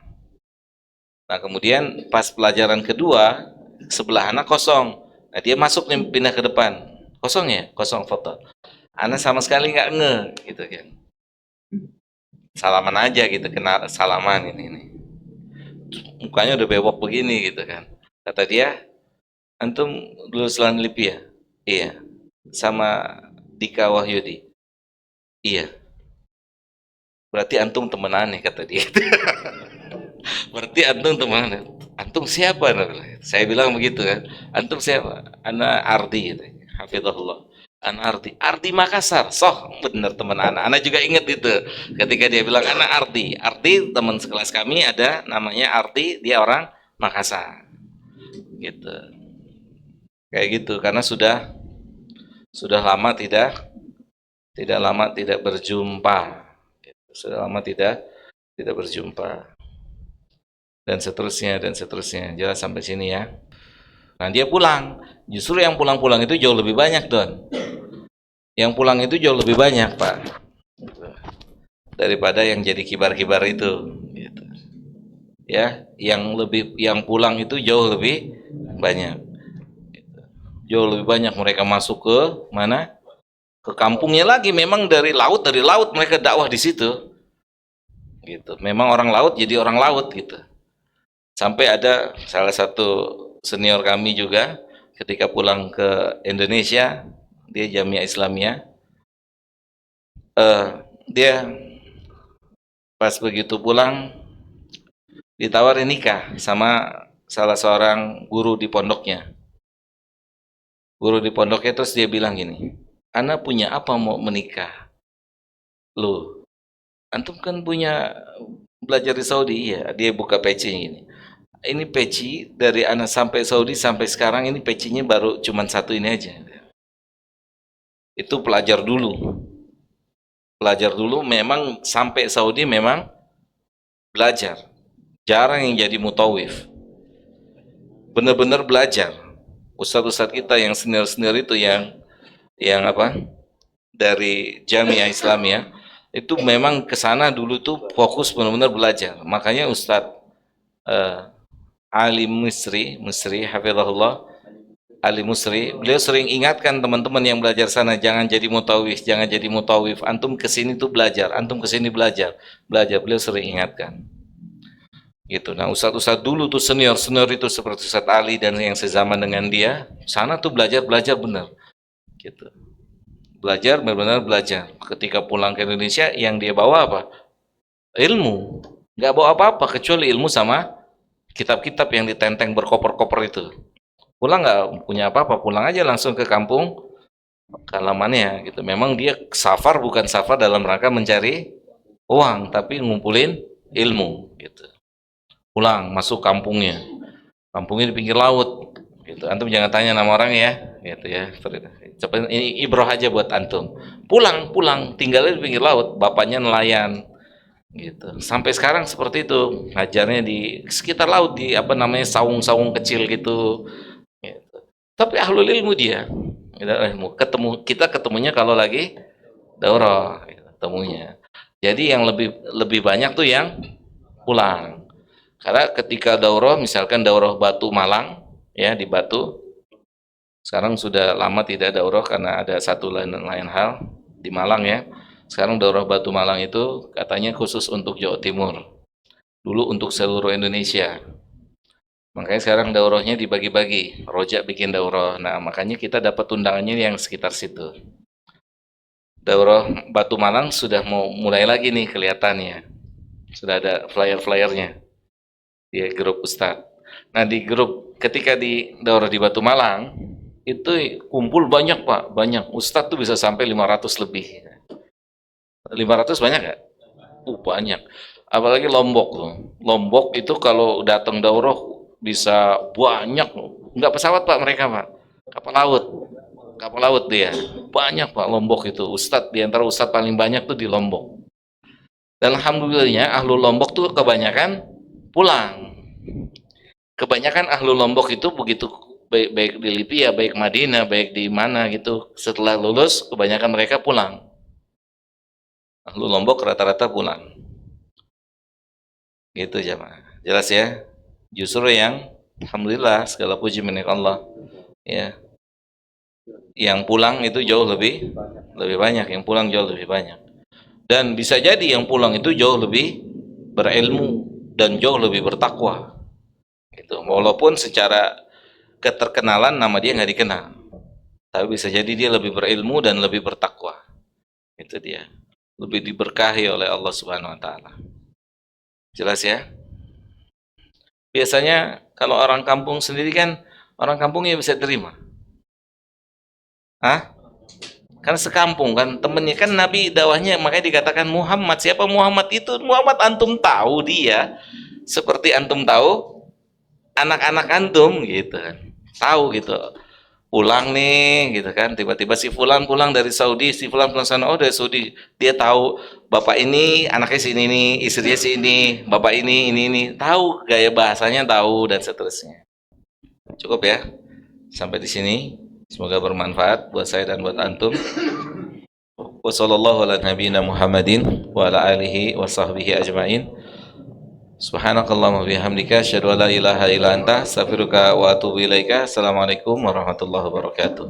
Nah kemudian pas pelajaran kedua sebelah anak kosong. Nah dia masuk nih pindah ke depan. Kosong ya, kosong foto. Anak sama sekali nggak nge gitu kan. Salaman aja gitu, kenal salaman ini. Mukanya udah bewok begini gitu kan. Kata dia, antum lulusan LIPI ya? Iya. Sama Dika Wahyudi. Iya. Berarti antum temenan nih kata dia. Berarti antum temenan. Antum siapa? Saya bilang begitu kan. Antum siapa? Ana Ardi gitu. Hafizahullah. Ana Ardi. Ardi Makassar. Soh, bener teman Ana. Ana juga inget itu. Ketika dia bilang Ana Ardi. Ardi teman sekelas kami ada namanya Ardi, dia orang Makassar. Gitu. Kayak gitu karena sudah lama tidak lama tidak berjumpa. Sudah lama tidak berjumpa. Dan seterusnya. Jelas sampai sini ya. Nah dia pulang, justru yang pulang-pulang itu jauh lebih banyak Don. Yang pulang itu jauh lebih banyak Pak, daripada yang jadi kibar-kibar itu. Gitu. Ya, yang pulang itu jauh lebih banyak. Jauh lebih banyak mereka masuk ke mana? Ke kampungnya lagi. Memang dari laut mereka dakwah di situ. Gitu. Memang orang laut jadi orang laut gitu. Sampai ada salah satu senior kami juga ketika pulang ke Indonesia, dia Jamiah Islamiyah, dia pas begitu pulang ditawarin nikah sama salah seorang guru di pondoknya. Guru di pondoknya terus dia bilang gini, "Ana punya apa mau menikah? Loh, antum kan punya belajar di Saudi." Iya, dia buka peci gini. Ini peci dari Ana sampai Saudi sampai sekarang ini pecinya baru cuman satu ini aja. Itu pelajar dulu. Belajar dulu memang sampai Saudi memang belajar. Jarang yang jadi mutawif. Benar-benar belajar. Ustadz-ustadz kita yang senior-senior itu yang apa? Dari Jamiah Islamiyah itu memang ke sana dulu tuh fokus benar-benar belajar. Makanya Ustadz Ali Musri hafizahullah, Ali Musri, beliau sering ingatkan teman-teman yang belajar sana, jangan jadi mutawif, jangan jadi mutawif. Antum kesini tuh belajar, antum kesini belajar, belajar. Beliau sering ingatkan. Gitu. Nah, ustadz-ustadz dulu tuh senior itu seperti Ustadz Ali dan yang sezaman dengan dia, sana tuh belajar benar. Gitu. Belajar benar-benar belajar. Ketika pulang ke Indonesia, yang dia bawa apa? Ilmu. Nggak bawa apa-apa kecuali ilmu sama kitab-kitab yang ditenteng berkoper-koper itu. Pulang nggak punya apa-apa, pulang aja langsung ke kampung halamannya gitu. Memang dia safar bukan safar dalam rangka mencari uang, tapi ngumpulin ilmu gitu. Pulang masuk kampungnya di pinggir laut gitu. Antum jangan tanya nama orang ya gitu ya. Coba ini ibroh aja buat antum. Pulang tinggalnya di pinggir laut, bapaknya nelayan gitu. Sampai sekarang seperti itu, ngajarnya di sekitar laut di apa namanya saung-saung kecil gitu. Gitu. Tapi ahlul ilmu dia. Kita ketemunya kalau lagi daurah gitu, ketemunya. Jadi yang lebih banyak tuh yang pulang. Karena ketika daurah, misalkan daurah Batu Malang, ya di Batu, sekarang sudah lama tidak daurah karena ada satu lain hal di Malang ya. Sekarang daurah Batu Malang itu katanya khusus untuk Jawa Timur. Dulu untuk seluruh Indonesia. Makanya sekarang daurahnya dibagi-bagi. Rojak bikin daurah. Nah, makanya kita dapat undangannya yang sekitar situ. Daurah Batu Malang sudah mau mulai lagi nih kelihatannya. Sudah ada flyer-flyernya di grup Ustadz. Nah di grup ketika di daurah di Batu Malang itu kumpul banyak Pak, banyak Ustadz tuh bisa sampai 500 lebih. 500 banyak nggak? Banyak. Apalagi Lombok tuh. Lombok itu kalau datang daurah bisa banyak loh. Nggak pesawat Pak mereka Pak. Kapal laut. Kapal laut dia. Banyak Pak Lombok itu. Ustadz, di antara ustadz paling banyak tuh di Lombok. Dan alhamdulillahnya ahlu Lombok tuh kebanyakan pulang. Kebanyakan ahlu Lombok itu begitu baik di Libya, baik Madinah, baik di mana gitu. Setelah lulus kebanyakan mereka pulang. Ahlu Lombok rata-rata pulang. Gitu jemaah. Jelas ya? Justru yang alhamdulillah segala puji milik Allah. Ya. Yang pulang itu jauh lebih banyak, yang pulang jauh lebih banyak. Dan bisa jadi yang pulang itu jauh lebih berilmu dan jauh lebih bertakwa. Gitu. Walaupun secara keterkenalan nama dia nggak dikenal, tapi bisa jadi dia lebih berilmu dan lebih bertakwa. Itu dia. Lebih diberkahi oleh Allah Subhanahu wa taala. Jelas ya? Biasanya kalau orang kampung sendiri kan, orang kampungnya bisa terima. Hah? Kan sekampung kan, temennya kan Nabi dakwahnya makanya dikatakan Muhammad. Siapa Muhammad itu? Muhammad antum tahu dia. Seperti antum tahu anak-anak antum gitu kan. Tahu gitu. Pulang nih gitu kan, tiba-tiba si fulan pulang dari Saudi, si fulan pulang sana, oh dari Saudi. Dia tahu bapak ini anaknya sini nih, istrinya sini, bapak ini, tahu gaya bahasanya tahu dan seterusnya. Cukup ya. Sampai di sini. Semoga bermanfaat buat saya dan buat antum. Wassallallahu ala nabiyina Muhammadin wa ala alihi wa sahbihi ajma'in. Subhanakallahumma bihamdika asyhadu an la ilaha illa anta astaghfiruka wa atubu ilaika. Assalamualaikum warahmatullahi wabarakatuh.